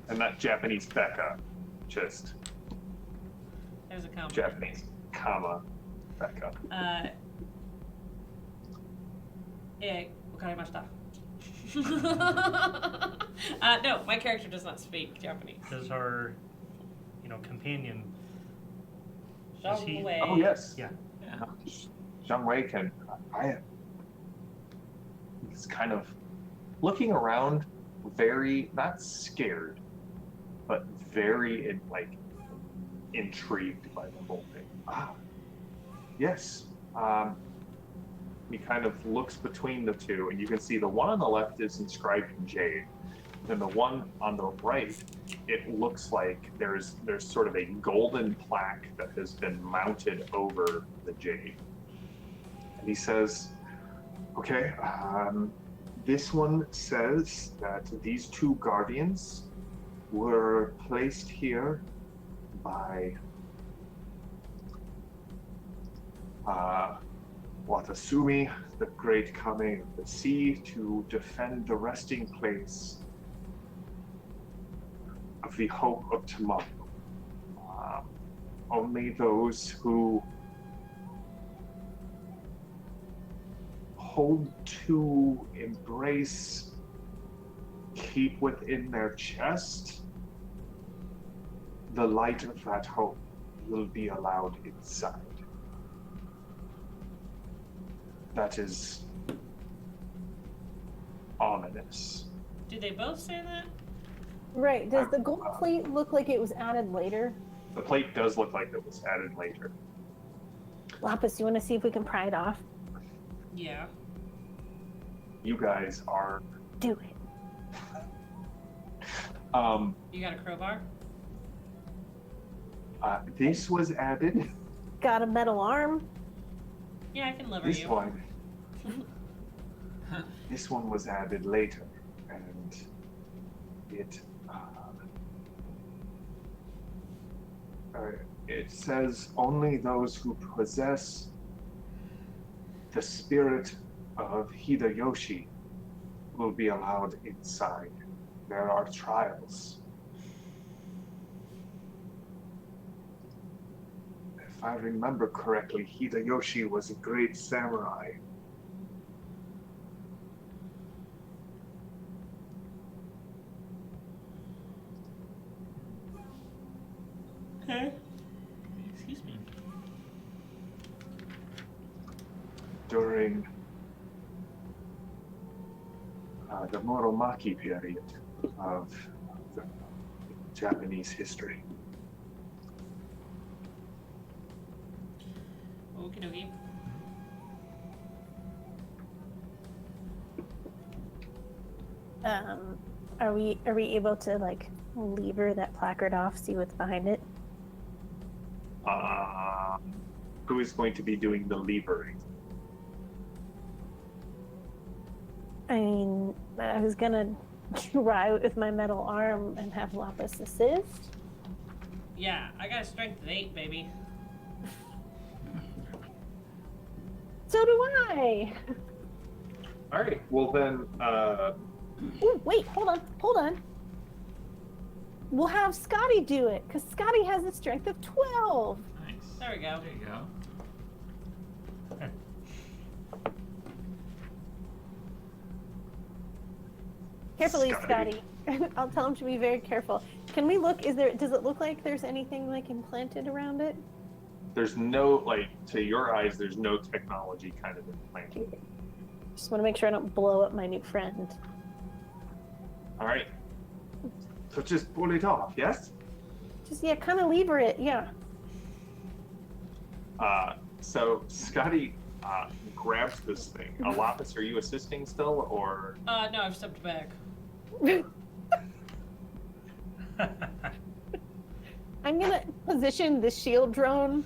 And not Japanese Becca, just There's a comment. Japanese, Becca. Wakarimashita. No, my character does not speak Japanese. Does our, companion... Does he- Zhang Wei. Oh yes. Yeah. Yeah. Zhang Wei can. He's kind of looking around, very not scared, but very intrigued by the whole thing. Yes. He kind of looks between the two, and you can see the one on the left is inscribed in jade. Then the one on the right, it looks like there's sort of a golden plaque that has been mounted over the jade. And he says, okay, this one says that these two guardians were placed here by Watasumi, the great kami of the sea, to defend the resting place of the hope of tomorrow. Only those who hold to, embrace, keep within their chest the light of that hope will be allowed inside. That is ominous. Did they both say that? Right. Does the gold plate look like it was added later? The plate does look like it was added later. Lapis, you want to see if we can pry it off? Yeah. You guys are Do it. You got a crowbar? This was added. Got a metal arm? Yeah, I can lever This you. one. This one was added later, and it says only those who possess the spirit of Hideyoshi will be allowed inside. There are trials. If I remember correctly, Hideyoshi was a great samurai. Okay. Excuse me. During the Muromachi period of the Japanese history. Okie dokie. Are we able to lever that placard off, see what's behind it? Who is going to be doing the levering? I mean, I was gonna try with my metal arm and have Lapis assist. Yeah, I got a strength of 8, baby. So do I. All right. Well then, Ooh, wait, hold on. We'll have Scotty do it, because Scotty has a strength of 12. Nice. There we go. There you go. Carefully, Scotty. Scotty. I'll tell him to be very careful. Can we look? Does it look like there's anything like implanted around it? There's no, like, to your eyes, there's no technology kind of implanted. Just want to make sure I don't blow up my new friend. All right. So just pull it off, yes? Just kind of lever it, yeah. So Scotty grabs this thing. Lapis, are you assisting still, or? No, I've stepped back. I'm gonna position the shield drone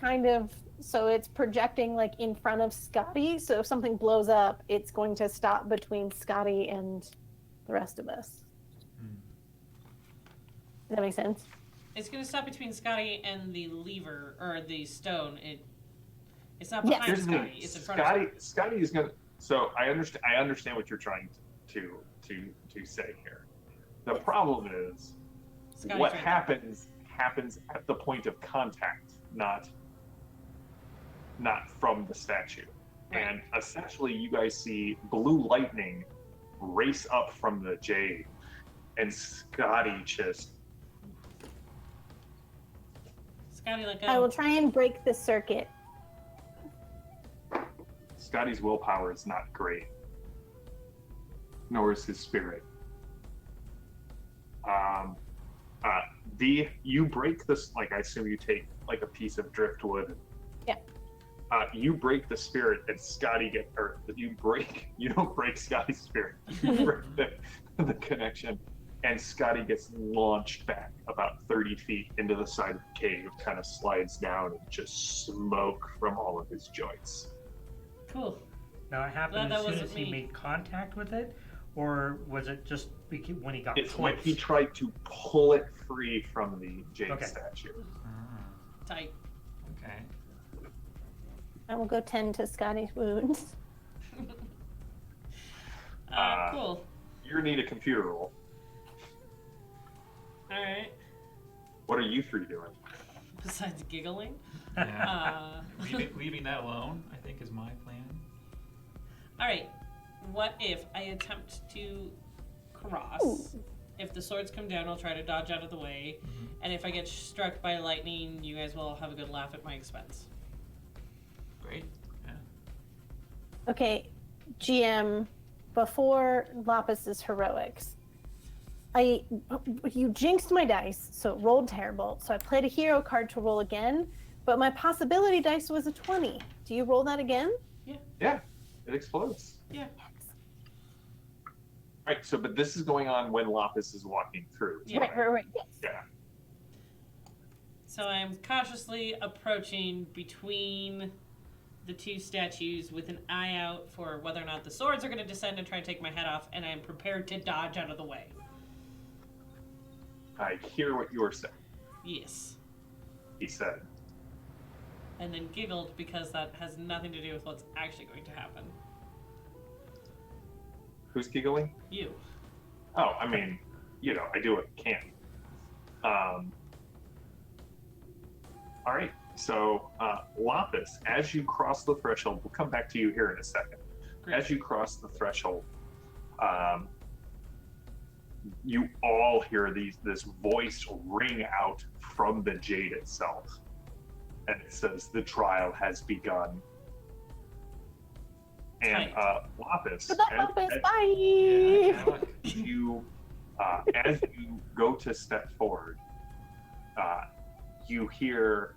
kind of so it's projecting like in front of Scotty. So if something blows up, it's going to stop between Scotty and the rest of us. Does that make sense? It's going to stop between Scotty and the lever, or the stone. It's not behind Here's the Scotty, thing. it's in front of him. Scotty is gonna. So I understand what you're trying to say here. The problem is Scotty's what right happens at the point of contact, not from the statue. Right. And essentially, you guys see blue lightning race up from the jade, and Scotty just. Scotty, let go. I will try and break the circuit. Scotty's willpower is not great, nor is his spirit. You break this, like, I assume you take like a piece of driftwood. Yeah. You break the spirit, and Scotty you don't break Scotty's spirit. You break the connection, and Scotty gets launched back about 30 feet into the side of the cave, kind of slides down, and just smoke from all of his joints. Cool. Now, it happened That as soon wasn't as he me. made contact with it, or was it just when he got It's close? when he tried to pull it free from the jade Okay. statue. Tight. Okay. I will go tend to Scotty's wounds. Cool. You're gonna need a computer roll. Alright. What are you three doing? Besides giggling. Yeah. Leaving that alone, I think, is my plan. Alright. What if I attempt to cross? Ooh. If the swords come down, I'll try to dodge out of the way. Mm-hmm. And if I get struck by lightning, you guys will have a good laugh at my expense. Great. Yeah. Okay, GM, before Lapis's heroics, you jinxed my dice, so it rolled terrible. So I played a hero card to roll again, but my possibility dice was a 20. Do you roll that again? Yeah, it explodes. Yeah. Right, so, but this is going on when Lapis is walking through. Yeah. Right. Yes. Yeah. So I'm cautiously approaching between the two statues with an eye out for whether or not the swords are going to descend and try to take my head off, and I'm prepared to dodge out of the way. I hear what you are saying, Yes. he said. And then giggled because that has nothing to do with what's actually going to happen. Who's giggling? You. Oh, I mean, I do what I can. All right, so Lapis, as you cross the threshold, we'll come back to you here in a second. Great. As you cross the threshold, you all hear this voice ring out from the jade itself, and it says, "The trial has begun." And Lapis, Good luck, Lapis. Bye. Yeah, good luck. as you go to step forward, you hear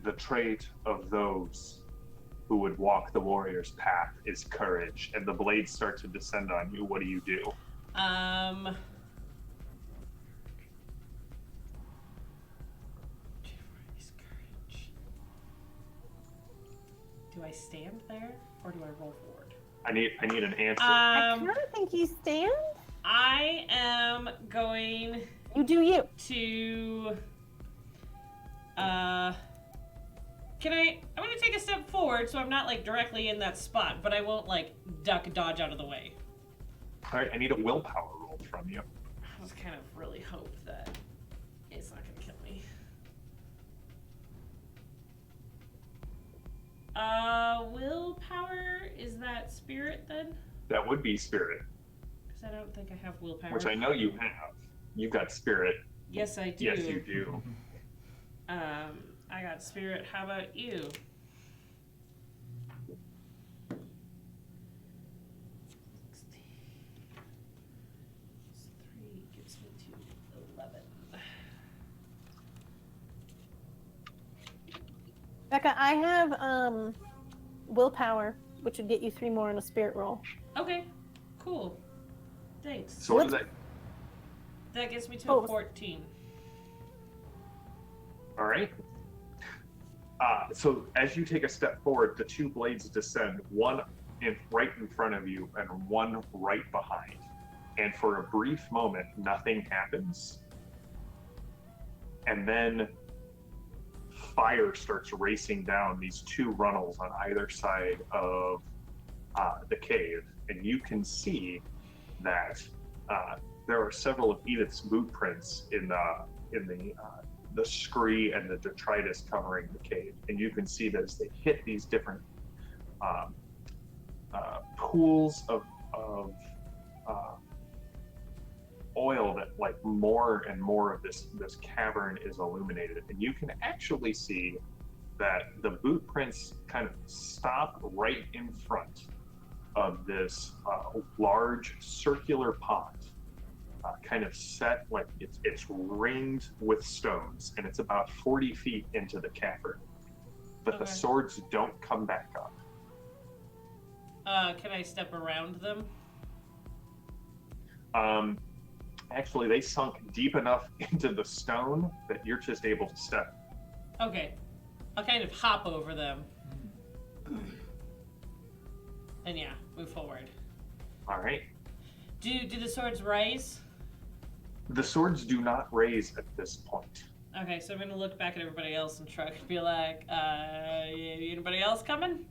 the trait of those who would walk the warrior's path is courage, and the blades start to descend on you. What do you do? Is courage. Do I stand there or do I roll forward? I need an answer. I kind of think you stand. I am going You do you. to I'm gonna take a step forward so I'm not like directly in that spot, but I won't like duck dodge out of the way. All right, I need a willpower roll from you. I was kind of really hope that it's not gonna kill me. Willpower, is that spirit That would be spirit, Because I don't think I have willpower. which I know you have. You've got spirit. Yes, I do. Yes, you do. I got spirit. How about you? Three gives me to 11. Becca, I have willpower, which would get you 3 more in a spirit roll. Okay, cool. Thanks. So what does that? That gets me to Oh. a 14. All right. So as you take a step forward, the 2 blades descend, one right in front of you and one right behind. And for a brief moment, nothing happens. And then fire starts racing down these 2 runnels on either side of the cave. And you can see that there are several of Edith's boot prints in the scree and the detritus covering the cave. And you can see that as they hit these different pools of oil, that like more and more of this cavern is illuminated. And you can actually see that the boot prints kind of stop right in front of this large circular pond. Kind of set, like it's ringed with stones, and it's about 40 feet into the cavern. But the Okay. swords don't come back up. Can I step around them? Actually, they sunk deep enough into the stone that you're just able to step. Okay. I'll kind of hop over them. And yeah, move forward. All right. Do the swords rise? The swords do not raise at this point. Okay, so I'm gonna look back at everybody else and try to be like, anybody else coming?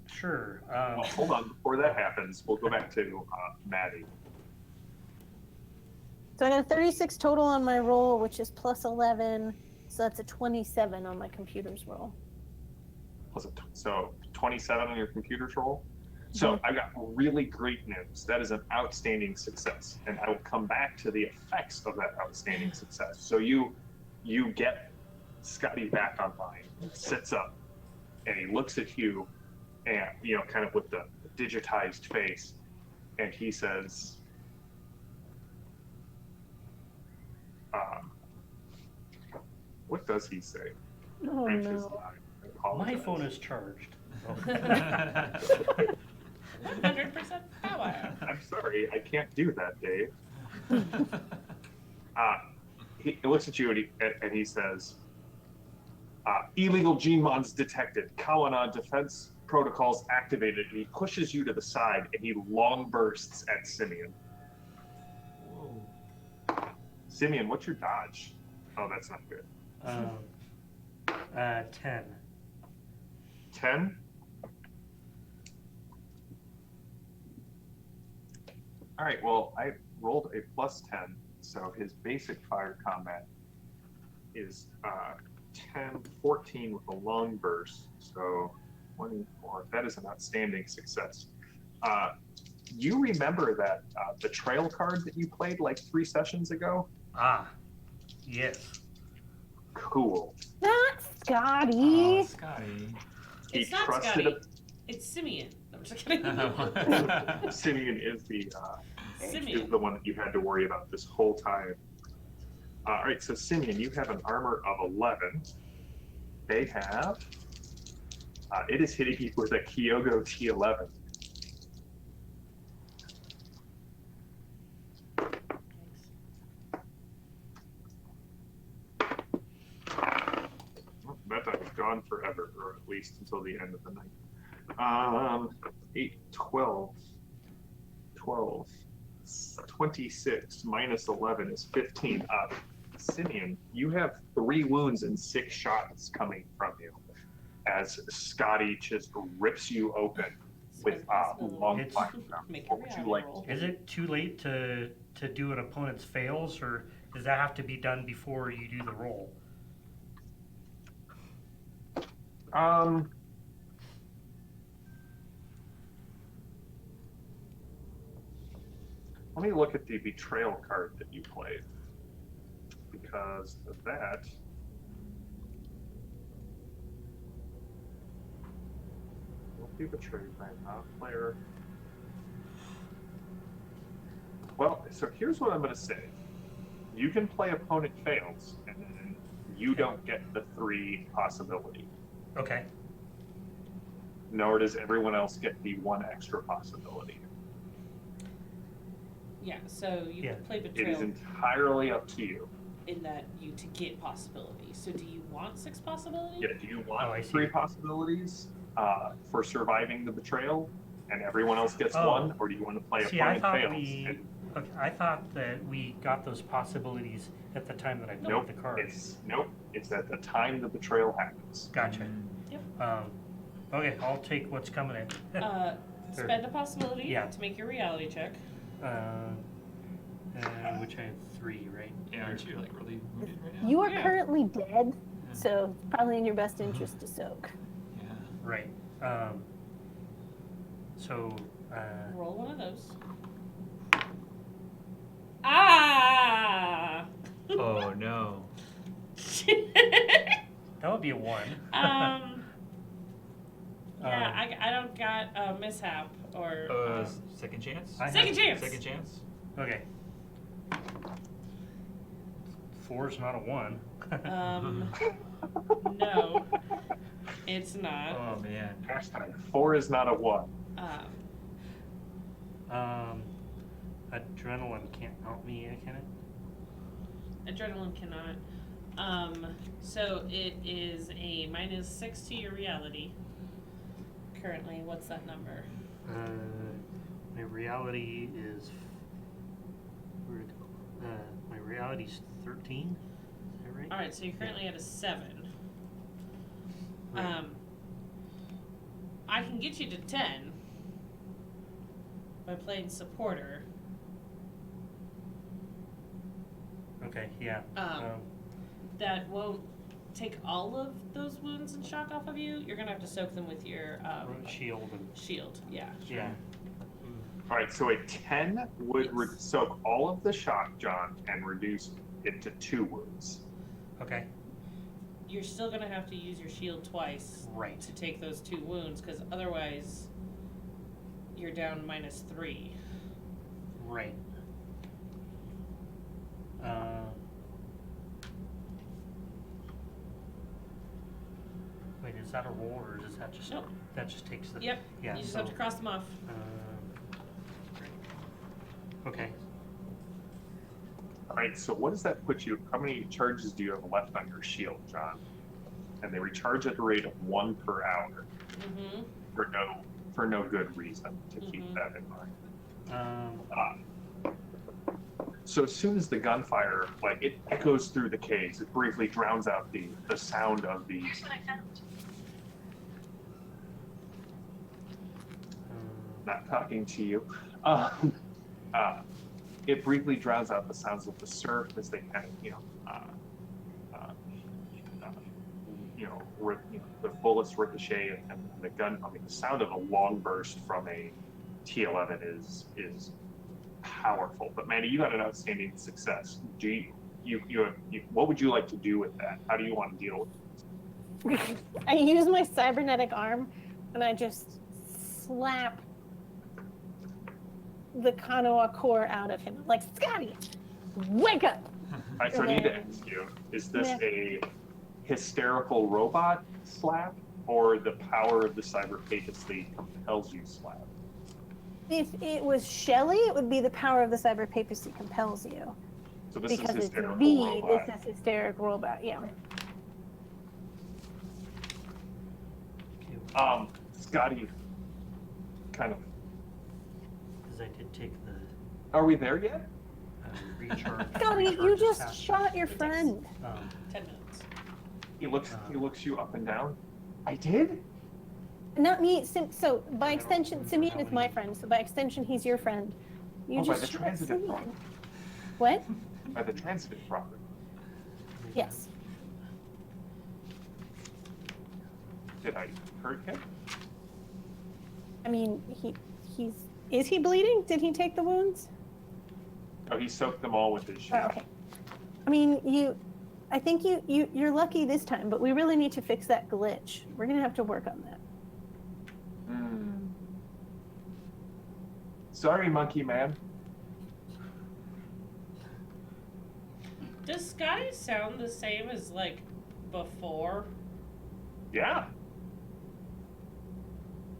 Sure. Well, hold on. Before that happens, we'll go back to Maddie. So I got a 36 total on my roll, which is plus 11. So that's a 27 on my computer's roll. So 27 on your computer's roll. So I've got really great news. That is an outstanding success, and I will come back to the effects of that outstanding success. So you get Scotty back online. He sits up, and he looks at you, and kind of with the digitized face, and he says, "What does he say?" Oh Branches no. eye. I apologize. My phone is charged. 100% power. I'm sorry, I can't do that, Dave. He looks at you and he says, illegal gene mods detected. Kawana defense protocols activated. And he pushes you to the side and he long bursts at Simeon. Whoa. Simeon, what's your dodge? Oh, that's not good. 10. 10? All right, well, I rolled a plus 10, so his basic fire combat is 10, 14 with a long burst, so 24. That is an outstanding success. You remember that the trail card that you played like 3 sessions ago? Ah, yes. Cool. Not Scotty. Oh, Scotty. He It's not trusted Scotty. It's Simeon. I'm just kidding. Simeon is the Simeon. is the one that you had to worry about this whole time. All right, so Simeon, you have an armor of 11. They have. It is hitting you with a Kyogo T11. That die is gone forever, or at least until the end of the night. 8, 12, 26 minus 11 is 15. Simeon, you have 3 wounds and 6 shots coming from you as Scotty just rips you open with long It's- fire. Make a What would you reality like roll. to Is it too late to do an opponent's fails, or does that have to be done before you do the roll? let me look at the betrayal card that you played. Because of that. Don't be betrayed by a player. Well, so here's what I'm going to say. You can play opponent fails, and then you don't get the 3 possibility. Okay. Nor does everyone else get the 1 extra possibility. Yeah, so you Yeah. can play It is betrayal entirely up to you. in that you to get possibilities. So do you want 6 possibilities? Yeah, do you Oh, I want see. 3 possibilities for surviving the betrayal, and everyone else gets Oh. 1, or do you want to play See, I opponent thought fails? I thought that we got those possibilities at the time that I played Nope, the card. it's at the time the betrayal happens. Gotcha. Yep. Okay, I'll take what's coming in. Spend a possibility Yeah. to make your reality check. Which I have 3, right? Yeah, aren't you like really wounded right now? You are Yeah. currently dead, Yeah. so it's probably in your best interest to soak. Yeah. Right. So, Roll one of those. Ah! Oh no. that would be a 1. Yeah, I don't got a mishap or Second chance? second chance. Second chance? Okay. 4 is not a 1. No, it's not. Oh man. Hashtag 4 is not a 1. Adrenaline can't help me, can it? Adrenaline cannot. So it is a -6 to your reality. Currently, what's that number? My reality is. Where'd it go? My reality's 13. Is that right? All right, so you're currently at a 7. Right. I can get you to 10 by playing supporter. Okay, yeah. That won't take all of those wounds and shock off of you. You're gonna have to soak them with your Shield and. shield. Yeah. Yeah. All right, so a 10 would Yes. soak all of the shock, John, and reduce it to 2 wounds. Okay. You're still gonna have to use your shield twice Right. to take those 2 wounds, because otherwise you're down -3. Right. Wait, is that a roll or is that just Nope. that just takes the? Yep. Yeah. You just so, have to cross them off. Okay. All right, so what does that put you? How many charges do you have left on your shield, John? And they recharge at the rate of 1 per hour Mm-hmm. for no good reason. To keep Mhm. that in mind. Um, So as soon as the gunfire, like, it echoes through the caves, it briefly drowns out the sound of the. Not talking to you. It briefly drowns out the sounds of the surf as they kind of, the bullets ricochet and the gun. I mean, the sound of a long burst from a T11 is powerful. But Mandy, you got an outstanding success. Do you what would you like to do with that? How do you want to deal with it? I use my cybernetic arm and I just slap the Kanoa core out of him. Like, Scotty, wake up! All right, so I need to ask you, is this a hysterical robot slap or the power of the cyber papacy compels you slap? If it was Shelly, it would be the power of the cyber papacy compels you. So this Because is it's hysterical V, robot. this is hysteric robot, yeah. Scotty, kind of. because I did take the Are we there yet? recharge. Scotty, you recharge just attack. shot your friend. 10 minutes. He looks you up and down. I did? Not me. So by I don't extension, remember Simeon how is my many- friend. So by extension, he's your friend. You Oh, by just the shot transitive Simeon. property. What? By the transitive property. Yes. Did I hurt him? I mean, is he bleeding? Did he take the wounds? Oh, he soaked them all with his Oh, shield. okay. I mean, I think you're lucky this time, but we really need to fix that glitch. We're gonna have to work on that. Sorry, monkey man. Does Scotty sound the same as like before? Yeah.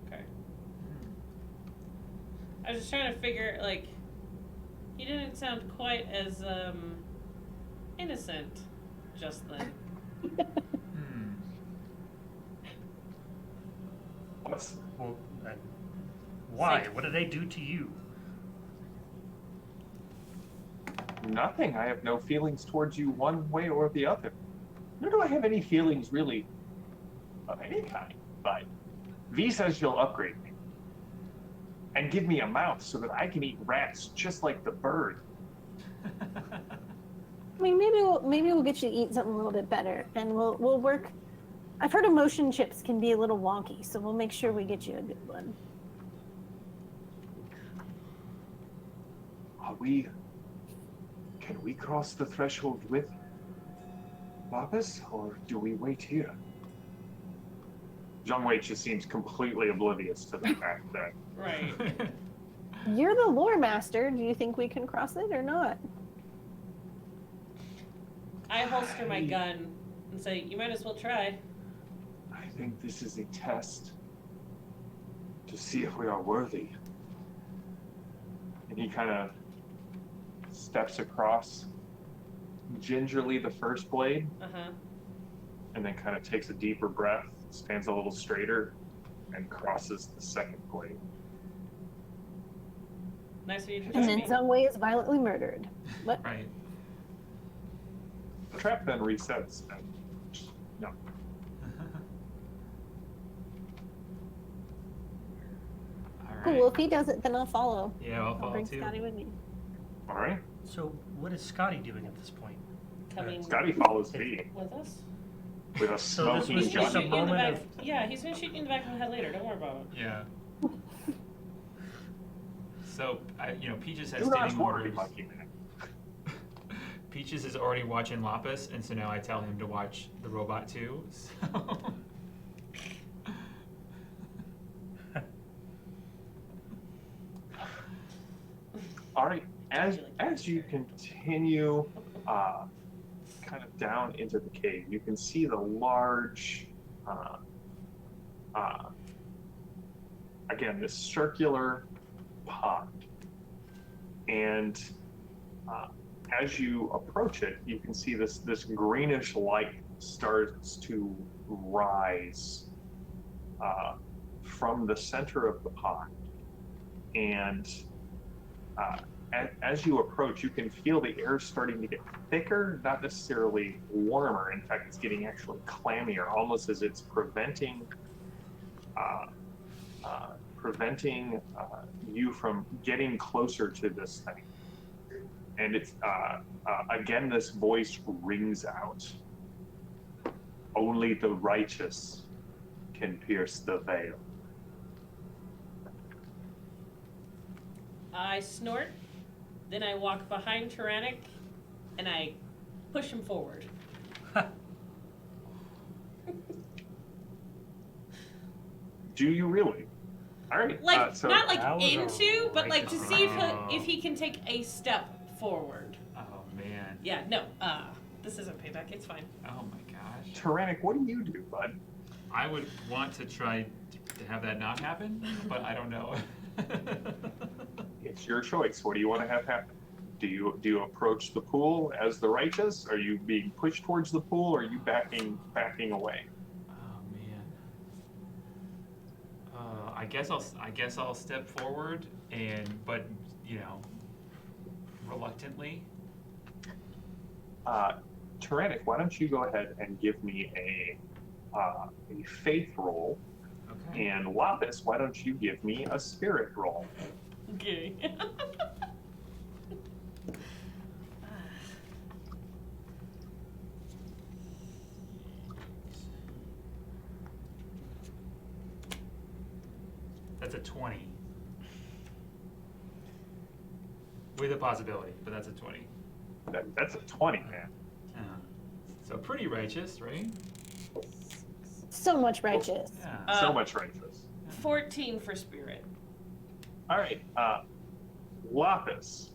Okay. I was just trying to figure, like, he didn't sound quite as innocent just then. What's Well, why? Like- What did they do to you? nothing? I have no feelings towards you one way or the other. Nor do I have any feelings really of any kind. But V says you'll upgrade me and give me a mouth so that I can eat rats just like the bird. I mean, maybe we'll get you to eat something a little bit better, and we'll work. I've heard emotion chips can be a little wonky, so we'll make sure we get you a good one. Can we cross the threshold with Lapis, or do we wait here? Zhang Wei just seems completely oblivious to the fact that Right. You're the lore master. Do you think we can cross it or not? I holster my gun and say, you might as well try. I think this is a test to see if we are worthy. And he kind of steps across gingerly the first blade, Uh-huh. and then kind of takes a deeper breath, stands a little straighter, and crosses the second blade. Nice of you to And join then me. Zhongwei is violently murdered. What? Right. The trap then resets. And no. All right. Cool. Well, if he does it, then I'll follow. Yeah, I'll I'll follow bring too. Scotty with me. All right. So, what is Scotty doing at this point? Coming Scotty follows V with us. with a So this smoking was He's just gonna a shoot you in the moment back. Yeah, he's gonna shoot you in the back of the head later. Don't worry about it. Yeah. So, Peaches has Do not standing worry, orders. monkey man. Peaches is already watching Lapis, and so now I tell him to watch the robot too. So. All right. As you continue kind of down into the cave, you can see the large, again, this circular pond. And as you approach it, you can see this greenish light starts to rise from the center of the pond. And as you approach, you can feel the air starting to get thicker, not necessarily warmer. In fact, it's getting actually clammier, almost as it's preventing you from getting closer to this thing. And it's again, this voice rings out. Only the righteous can pierce the veil. I snort, then I walk behind Tyrannic, and I push him forward. Do you really? All right. Like, so not like That was a into, but like to righteous see round. if he can take a step forward. Oh man. Yeah, no, this isn't payback, it's fine. Oh my gosh. Tyrannic, what do you do, bud? I would want to try to have that not happen, but I don't know. It's your choice. What do you want to have happen? Do you approach the pool as the righteous? Are you being pushed towards the pool, or are you backing away? Oh man. I guess I'll step forward but reluctantly. Tyrannic, why don't you go ahead and give me a faith roll, Okay. and Lapis, why don't you give me a spirit roll? Okay. That's a 20. With a possibility, but that's a 20. That's a 20, man. So pretty righteous, right? So much righteous. Yeah. So much righteous. 14 for spirit. All right, Lapis.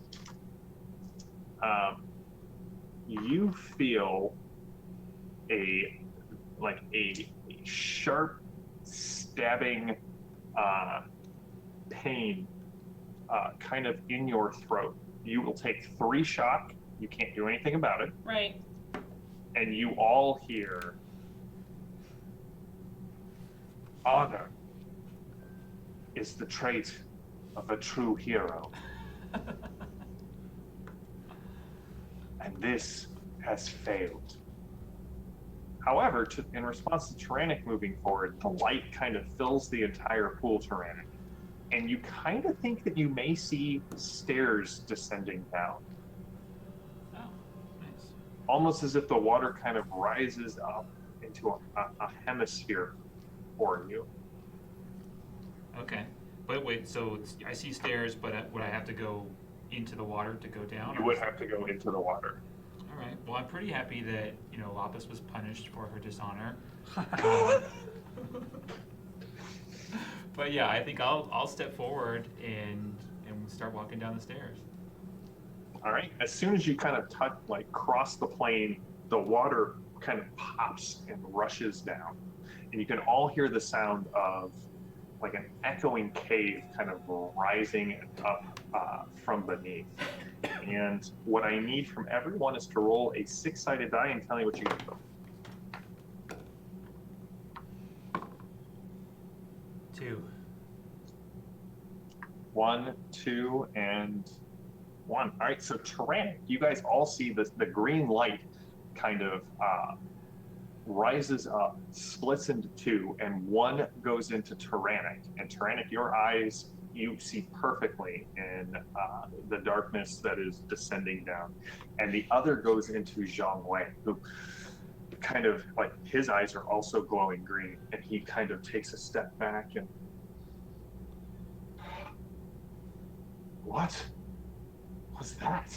You feel a sharp stabbing pain kind of in your throat. You will take 3 shock. You can't do anything about it. Right. And you all hear, honor is the trait of a true hero. And this has failed. However, in response to Tyrannic moving forward, the light kind of fills the entire pool, Tyrannic. And you kind of think that you may see stairs descending down. Oh, nice. Almost as if the water kind of rises up into a hemisphere for you. Okay. But wait, so I see stairs, but would I have to go into the water to go down? You would have to go into the water. All right. Well, I'm pretty happy that, Lapis was punished for her dishonor. But yeah, I think I'll step forward and start walking down the stairs. All right. As soon as you kind of cross the plane, the water kind of pops and rushes down, and you can all hear the sound of like an echoing cave kind of rising up from beneath. And what I need from everyone is to roll a 6-sided die and tell me what you get. 2. 1, 2, and 1. All right, so Tyrannic, you guys all see the green light kind of rises up, splits into 2, and 1 goes into Tyrannic. And Tyrannic, your eyes, you see perfectly in the darkness that is descending down. And the other goes into Zhang Wei, who kind of his eyes are also glowing green, and he kind of takes a step back and, what was that?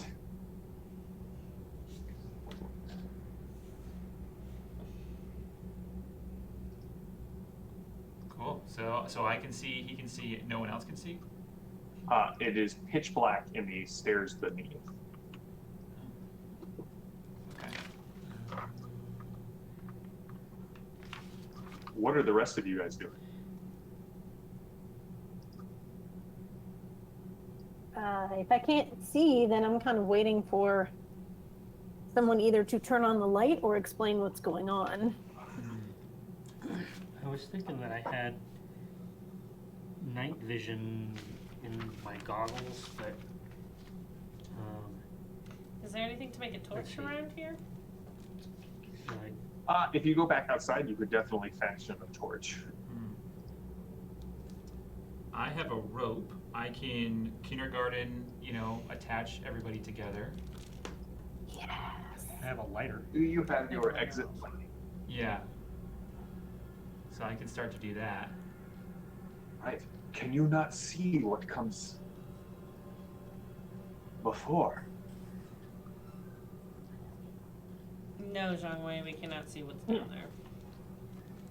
Cool. So I can see, he can see, no one else can see? It is pitch black in the stairs beneath. Okay. What are the rest of you guys doing? If I can't see, then I'm kind of waiting for someone either to turn on the light or explain what's going on. I was thinking that I had night vision in my goggles, but Is there anything to make a torch Let's see. around here? like, If you go back outside, you could definitely fashion a torch. I have a rope. I can kindergarten, attach everybody together. Yes. I have a lighter. Do you have your exit plan? Yeah. So I can start to do that. Right. Can you not see what comes before? No, Zhang Wei, we cannot see what's down there.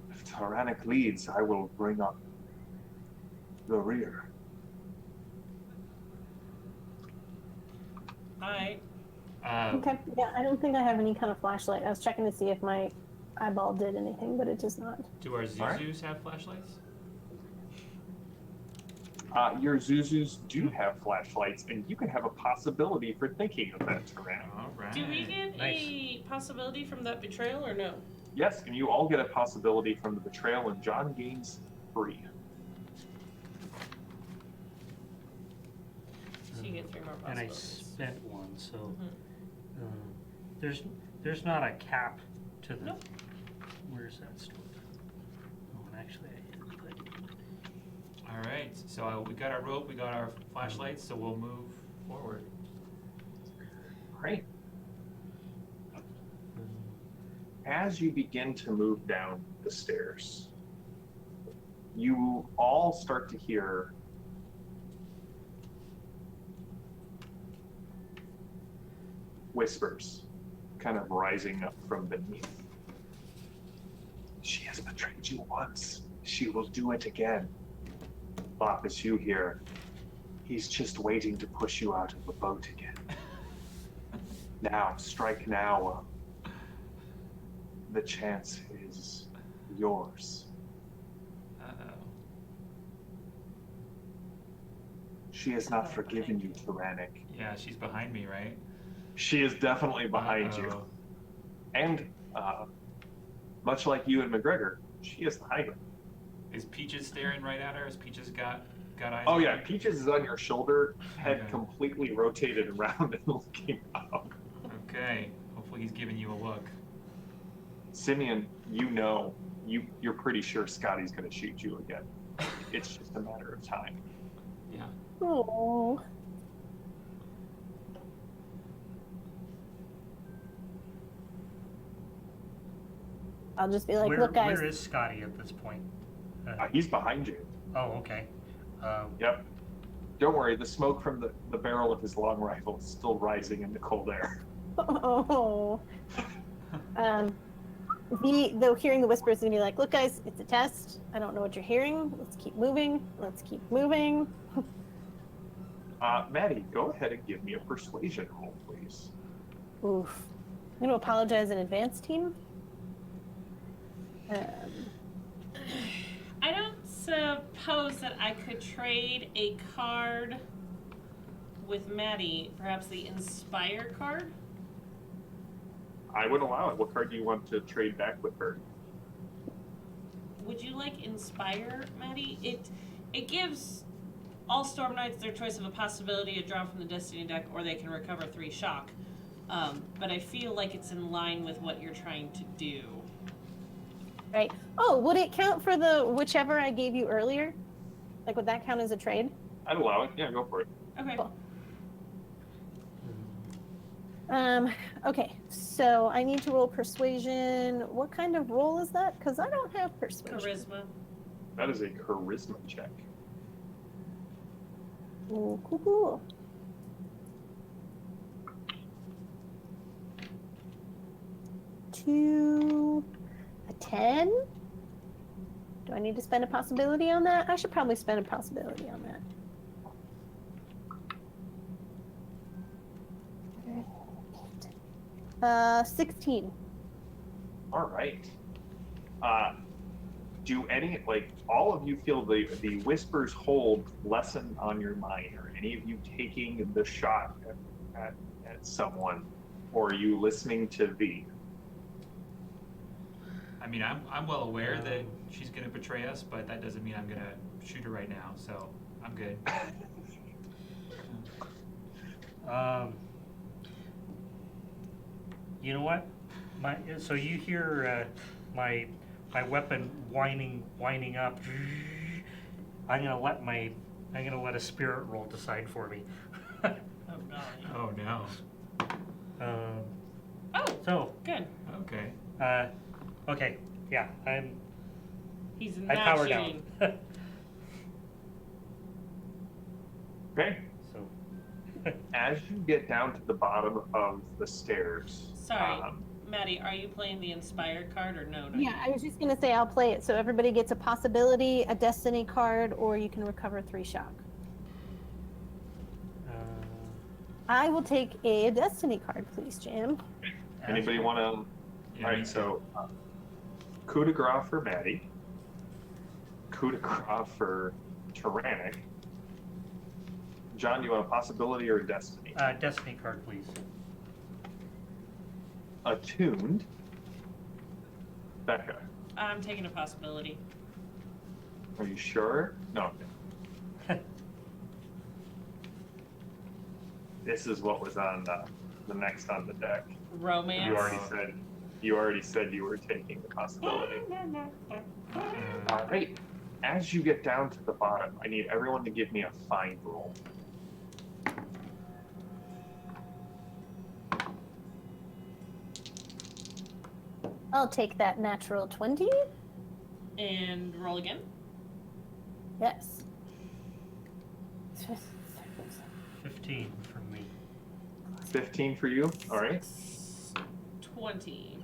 If Tyrannic leads, I will bring up the rear. Alright. Okay. Yeah, I don't think I have any kind of flashlight. I was checking to see if my eyeball did anything, but it does not. Do our Alright. Zuzus have flashlights? Your Zuzus do have flashlights, and you can have a possibility for thinking of that, Tyrannic. All right. Do we get Nice. a possibility from that betrayal or no? Yes, and you all get a possibility from the betrayal, and John gains 3. So you get 3 more And I possibilities. spent one, so Mhm. there's not a cap to the. Nope. Where's that stored? Oh, and actually, I hit it, but All right. So we got our rope, we got our flashlights, so we'll move forward. Great. As you begin to move down the stairs, you all start to hear whispers kind of rising up from beneath. She has betrayed you once. She will do it again. Lapis, you here. He's just waiting to push you out of the boat again. Now, strike now. The chance is yours. Uh-oh. She has not forgiven you, Tyrannic. Yeah, she's behind me, right? She is definitely behind you. Uh-oh. And, much like you and McGregor, she is hiding. Is Peaches staring right at her? Has Peaches got eyes Oh on yeah, her? Peaches is on your shoulder, head Okay. completely rotated around and looking up. Okay. Hopefully he's giving you a look. Simeon, you're pretty sure Scotty's gonna shoot you again. It's just a matter of time. Yeah. Oh. I'll just be like, look, guys. Where is Scotty at this point? He's behind you. Oh, okay. Yep. Don't worry, the smoke from the barrel of his long rifle is still rising in the cold air. Oh. Though hearing the whispers and be like, look, guys, it's a test. I don't know what you're hearing. Let's keep moving. Let's keep moving. Maddie, go ahead and give me a persuasion roll, please. Oof. I'm going to apologize in advance, team. I don't suppose that I could trade a card with Maddie, perhaps the Inspire card? I would allow it. What card do you want to trade back with her? Would you like Inspire, Maddie? It gives all Storm Knights their choice of a possibility, a draw from the Destiny deck, or they can recover 3 shock. But I feel like it's in line with what you're trying to do. Right. Oh, would it count for the whichever I gave you earlier? Like, would that count as a trade? I'd allow it. Yeah, go for it. Okay. Cool. Okay, so I need to roll persuasion. What kind of roll is that? Because I don't have persuasion. Charisma. That is a charisma check. Ooh, cool. A 10? Do I need to spend a possibility on that? I should probably spend a possibility on that. 16. All right. Do any, like, all of you feel the whispers hold lessen on your mind? Are any of you taking the shot at someone? Or are you listening to V? I mean, I'm well aware that she's gonna betray us, but that doesn't mean I'm gonna shoot her right now. So I'm good. You know what? So you hear my weapon winding up. I'm gonna let a spirit roll decide for me. Oh, golly. Oh no. Oh, So good. Okay. okay, yeah, He's I not power shooting. down. Okay. So As you get down to the bottom of the stairs. Sorry, Maddie, are you playing the Inspire card or no? Yeah, I was just going to say I'll play it. So everybody gets a possibility, a destiny card, or you can recover 3 shock. I will take a destiny card, please, Jam. Anybody want to? Yeah, All right, so coup de grace for Maddie. Coup de grace for Tyrannic. John, do you want a possibility or a destiny? Destiny card, please. Attuned. Becca, I'm taking a possibility. are you sure? No. Okay. This is what was on the next on the deck. Romance. You already said you were taking the possibility. All right. As you get down to the bottom, I need everyone to give me a find roll. I'll take that natural 20. And roll again. Yes. 15 from me. 15 for you. All right. 20.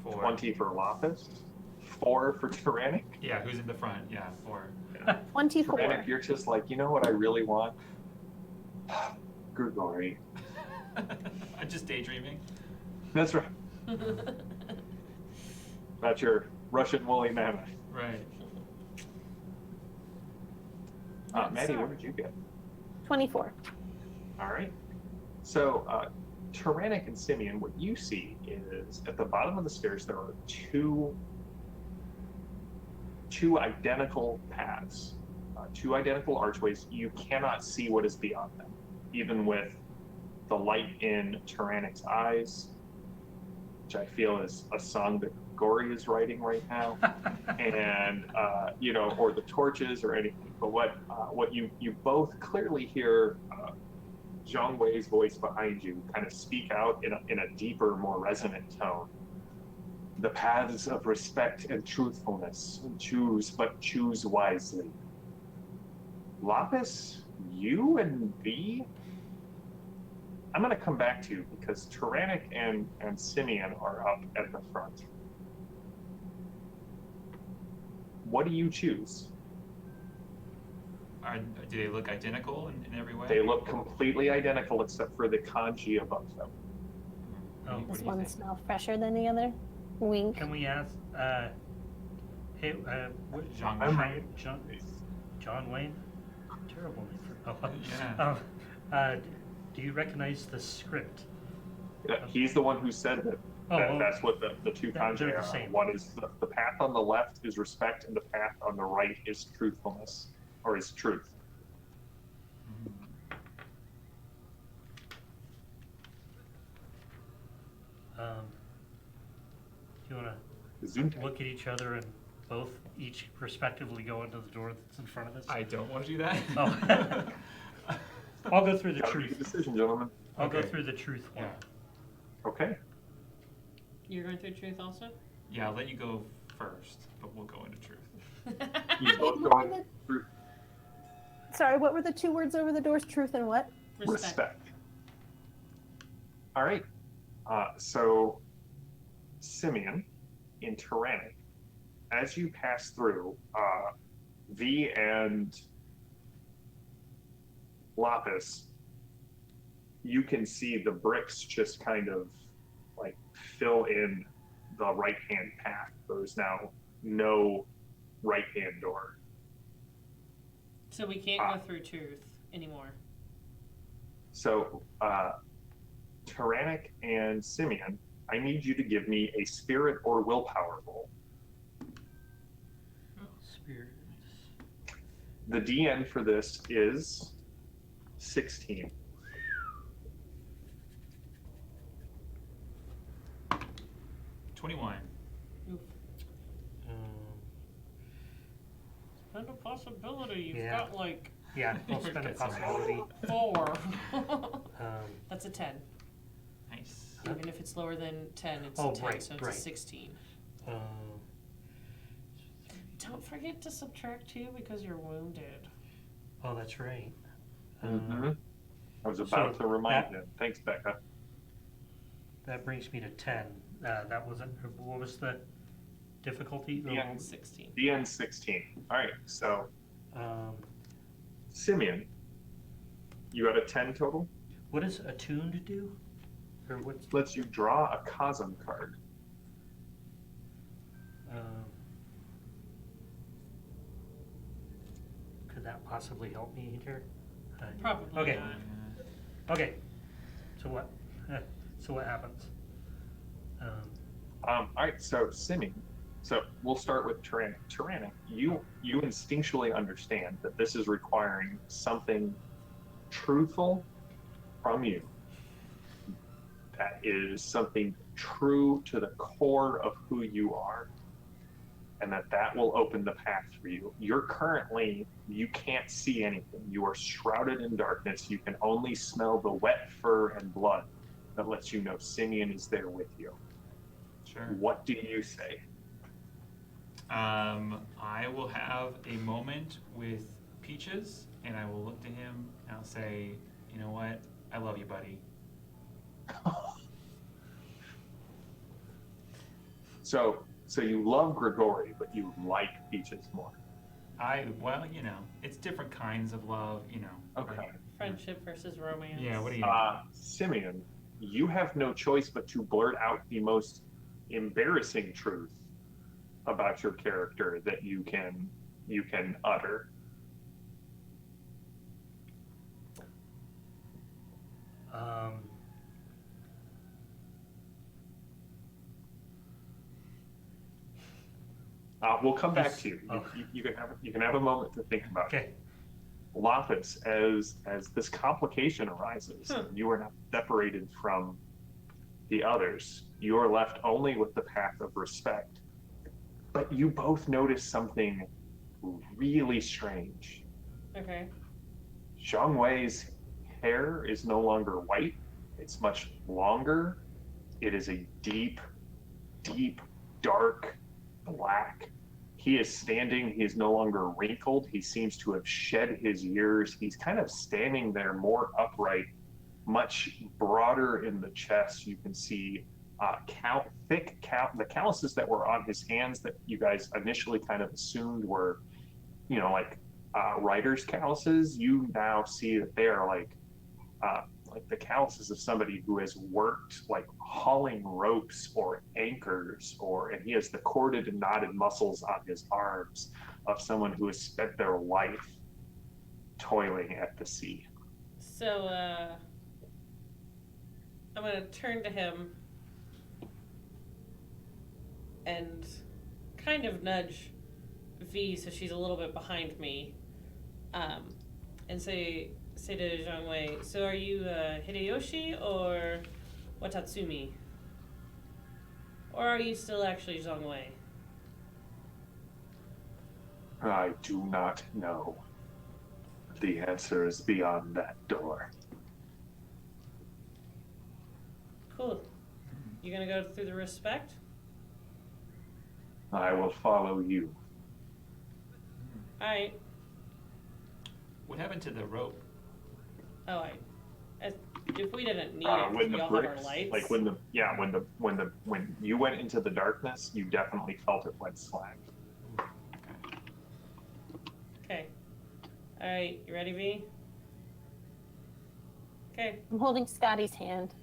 4. 20 for Lapis. 4 for Tyrannic. Yeah, who's in the front? Yeah, 4. 24. Tyrannic, you're just like, you know what I really want? Grigori. I'm just daydreaming. That's right. That's your Russian woolly mammoth. Right. Maddie, what did you get? 24. All right. So, Tyrannic and Simeon, what you see is at the bottom of the stairs there are two identical paths, two identical archways. You cannot see what is beyond them, even with the light in Tyrannic's eyes, which I feel is a song that Gory is writing right now, and or the torches or anything. But what you both clearly hear Zhang Wei's voice behind you kind of speak out in a deeper, more resonant tone. The paths of respect and truthfulness. Choose wisely. Lapis, you and V, I'm going to come back to you because Tyrannic and Simeon are up at the front. What do you choose? Do they look identical in every way? They look completely identical except for the kanji above them. Oh, what Does do you one think? smell fresher than the other? Wink. Can we ask, hey, what, Zhang I'm Wei? right. John Wayne? Terrible name for, Yeah. do you recognize the script? He's the one who said that. That's what the two They're kanji the are. same. One is the path on the left is respect, and the path on the right is truthfulness, or is truth. Do you want to Gesundheit. look at each other and each respectively go into the door that's in front of us? I don't want to do that. Oh. I'll go through the Gotta make a truth. decision, gentlemen. I'll go Okay. through the truth one. Yeah. Okay. You're going through truth also? Yeah, I'll let you go first, but we'll go into truth. You both going through Sorry, what were the two words over the doors? Truth and what? respect. All right. So, Simeon, in Tyrannic, as you pass through, V and Lapis, you can see the bricks just kind of like fill in the right-hand path. There's now no right-hand door. So we can't go through truth anymore. So, Tyrannic and Simeon, I need you to give me a spirit or willpower roll. Spirit. The DN for this is 16. 21. Oof. Spend a possibility. You've Yeah. got like Yeah, we'll spend a Get some. possibility. 4. Um, That's a 10. Nice. Even if it's lower than 10, it's Oh, a 10, right, so it's right. a 16. um, Don't forget to subtract 2 because you're wounded. oh, that's right. Mhm. I was about so to remind that- you. Thanks, Becca. That brings me to 10. That wasn't, what was the difficulty? Yeah. 16. DN 16. All right, so Um, Simeon, you got a 10 total? what does attuned do? Or what's, Lets you draw a Cosm card. um, could that possibly help me here? Probably Okay. not. Okay. So what? So what happens? All right, so Simeon, so we'll start with Tyrannic. Tyrannic, you instinctually understand that this is requiring something truthful from you. That is something true to the core of who you are, and that will open the path for you. You can't see anything. You are shrouded in darkness. You can only smell the wet fur and blood that lets you know Simeon is there with you. Sure. What do you say? I will have a moment with Peaches, and I will look to him and I'll say, you know what? I love you, buddy. So you love Grigori, but you like Peaches more. Well, you know, it's different kinds of love, you know. Okay. Friendship versus romance. Yeah, what do you Simeon, you have no choice but to blurt out the most embarrassing truth about your character that you can utter. We'll come back to you. You can have a moment to think about it. Okay. Lapis, as this complication arises, and you are not separated from the others, you are left only with the path of respect. But you both notice something really strange. Okay. Zhang Wei's hair is no longer white. It's much longer. It is a deep, dark black. He is standing. He is no longer wrinkled. He seems to have shed his years. He's kind of standing there more upright, much broader in the chest. You can see the calluses that were on his hands that you guys initially kind of assumed were, you know, like rider's calluses. You now see that they are like the calluses of somebody who has worked like hauling ropes or anchors, and he has the corded and knotted muscles on his arms of someone who has spent their life toiling at the sea. So, I'm gonna turn to him and kind of nudge V so she's a little bit behind me, and say to Zhang Wei, so are you Hideyoshi or Watatsumi? Or are you still actually Zhang Wei? I do not know. The answer is beyond that door. Cool. You gonna go through the respect? I will follow you. Alright. What happened to the rope? Oh, if we didn't need When it, we the all have our bricks, lights. like when you went into the darkness, you definitely felt it went slack. Okay. Alright, you ready, V? Okay. I'm holding Scotty's hand.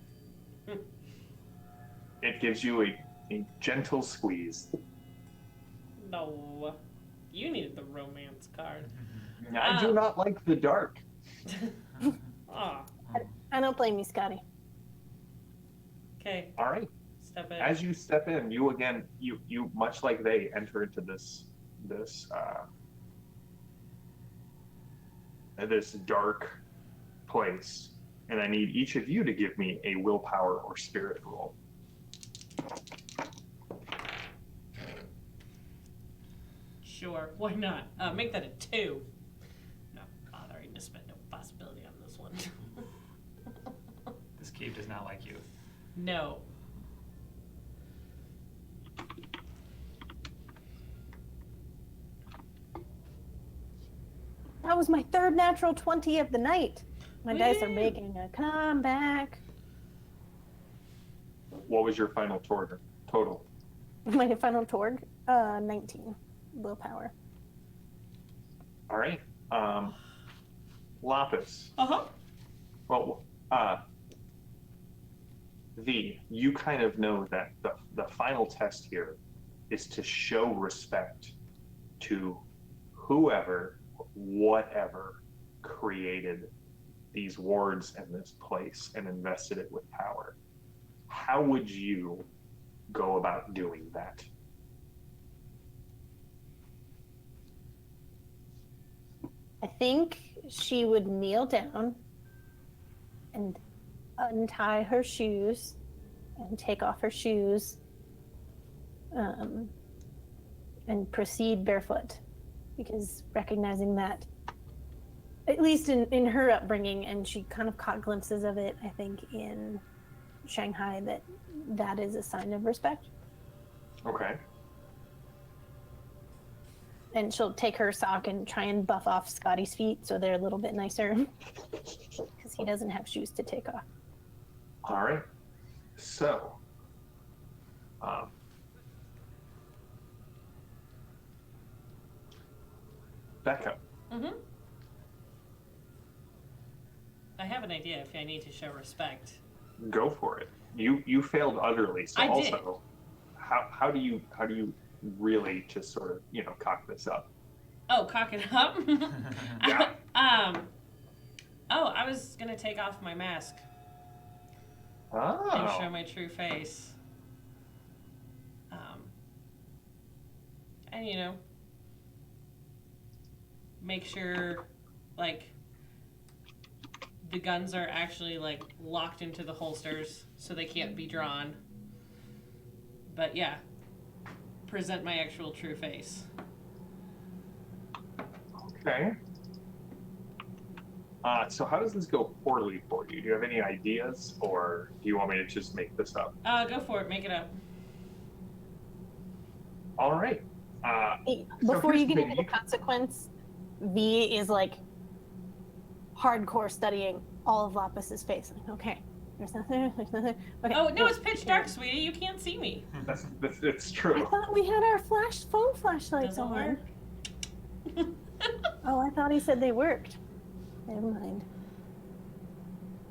It gives you a gentle squeeze. No. You needed the romance card. I do not like the dark. Aw. I don't blame you, Scotty. Okay. All right. Step in. As you step in, you again, you much like they enter into this dark place, and I need each of you to give me a willpower or spirit roll. Sure. Why not? Make that a 2. Not bothering to spend no possibility on this one. This cave does not like you. No. That was my third natural 20 of the night. My dice are Woo! making a comeback. What was your final total? My final Torg, 19 willpower. All right. Lapis. Uh-huh. Well, you kind of know that the final test here is to show respect to whoever, whatever created these wards and this place and invested it with power. How would you go about doing that? I think she would kneel down and untie her shoes and take off her shoes and proceed barefoot, because recognizing that, at least in her upbringing, and she kind of caught glimpses of it, I think, in Shanghai, that is a sign of respect. Okay. And she'll take her sock and try and buff off Scotty's feet so they're a little bit nicer, because he doesn't have shoes to take off. All right. So, Becca, Mm-hmm. I have an idea if I need to show respect. go for it. You failed utterly. So I did. also, how do you really just sort of cock this up? Oh, cock it up? Yeah. Oh, I was gonna take off my mask and show Oh. my true face. And make sure, like, the guns are actually, like, locked into the holsters so they can't be drawn. But yeah, present my actual true face. Okay. So how does this go poorly for you? Do you have any ideas, or do you want me to just make this up? Go for it, make it up. All right. Hey, So before here's you get the into thing, the consequence, V is like hardcore studying all of Lapus's face. Like, okay, there's nothing. Okay. Oh, no, it's pitch dark, sweetie. You can't see me. It's I true. thought we had our phone flashlights Doesn't on. work. Oh, I thought he said they worked. Never mind.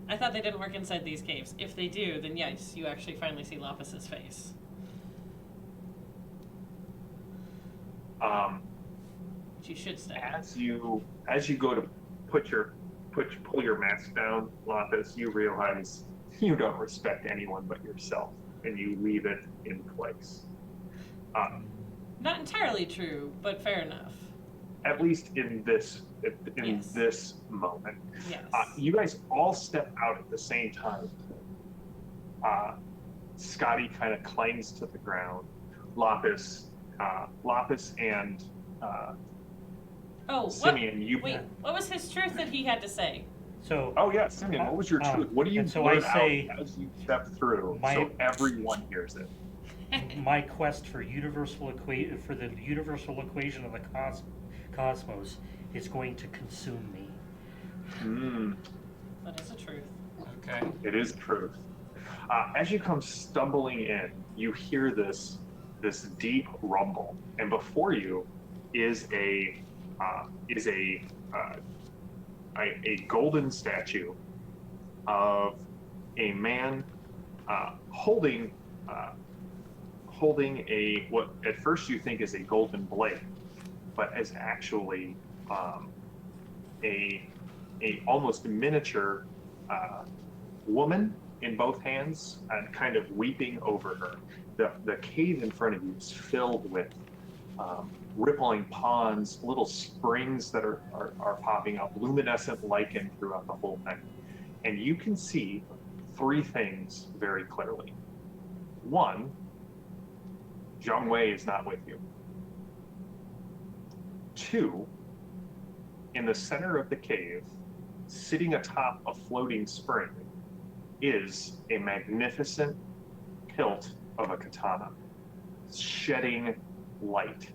I thought they didn't work inside these caves. If they do, then yes, you actually finally see Lapus's face. Which you should stay. As you go to pull your mask down, Lapis, you realize you don't respect anyone but yourself, and you leave it in place. Not entirely true, but fair enough. At least in this Yes. this moment. Yes. You guys all step out at the same time. Scotty kind of clings to the ground. Lapis and Simeon, Wait, what was his truth that he had to say? So, Oh yeah, Simeon, what was your truth? What do you and so blurt I say, out as you step through so everyone hears it? my quest for the universal equation of the cosmos is going to consume me. That is a truth. Okay. It is truth. As you come stumbling in, you hear this deep rumble, and before you is a golden statue of a man holding a what at first you think is a golden blade, but is actually a almost miniature woman in both hands and kind of weeping over her. The cave in front of you is filled with rippling ponds, little springs that are popping up, luminescent lichen throughout the whole thing. And you can see three things very clearly. One, Zhang Wei is not with you. Two, in the center of the cave, sitting atop a floating spring, is a magnificent hilt of a katana, shedding light.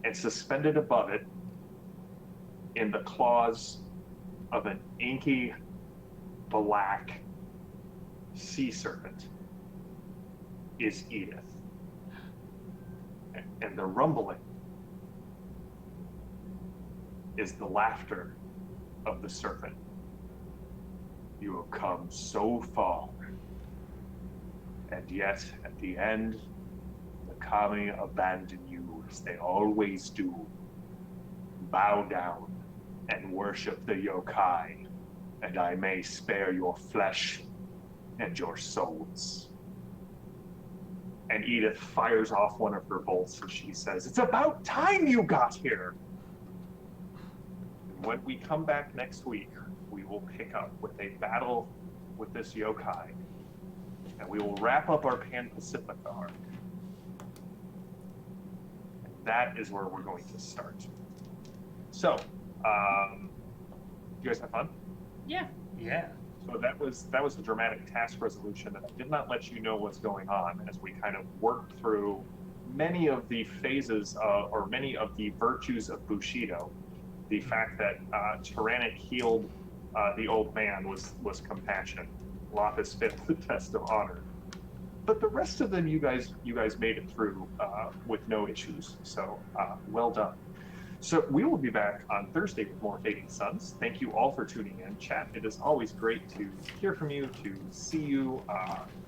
And suspended above it, in the claws of an inky black sea serpent, is Edith. And the rumbling is the laughter of the serpent. You have come so far, and yet at the end, the kami abandon you as they always do. Bow down and worship the yokai, and I may spare your flesh and your souls. And Edith fires off one of her bolts and she says, "It's about time you got here." And when we come back next week, we will pick up with a battle with this yokai, and we will wrap up our Pan-Pacific arc. And that is where we're going to start. So, you guys have fun? Yeah. Yeah. So that was a dramatic task resolution that I did not let you know what's going on as we kind of worked through many of the phases or many of the virtues of Bushido. The fact that Tyrannic healed the old man was compassion. Lapis failed the test of honor. But the rest of them, you guys made it through with no issues. So well done. So we will be back on Thursday with more Fading Suns. Thank you all for tuning in. Chat, it is always great to hear from you, to see you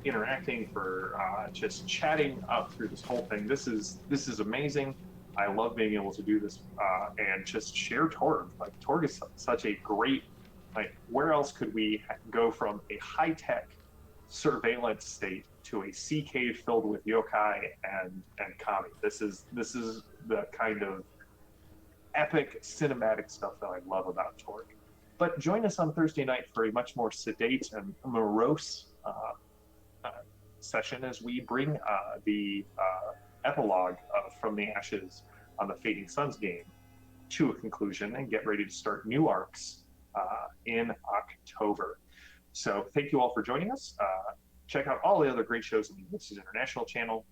interacting, for just chatting up through this whole thing. This is amazing. I love being able to do this and just share Torg. Like, Torg is such a great, like, where else could we go from a high-tech surveillance state to a sea cave filled with yokai and kami? This is the kind of epic cinematic stuff that I love about Torg. But join us on Thursday night for a much more sedate and morose session as we bring the epilogue of From the Ashes on the Fading Suns game to a conclusion and get ready to start new arcs in October. So thank you all for joining us. Check out all the other great shows on the Ulysses International channel.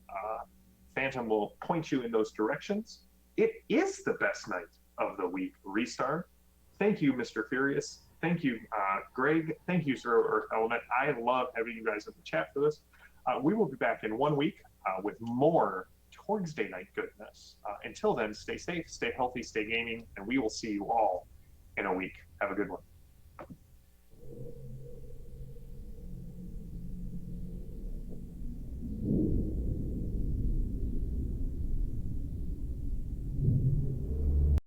Phantom will point you in those directions. It is the best night of the week, Restar. Thank you, Mr. Furious. Thank you, Greg. Thank you, Zero Earth Element. I love having you guys in the chat for this. We will be back in 1 week with more Torg's Day night goodness. Until then, stay safe, stay healthy, stay gaming, and we will see you all in a week. Have a good one.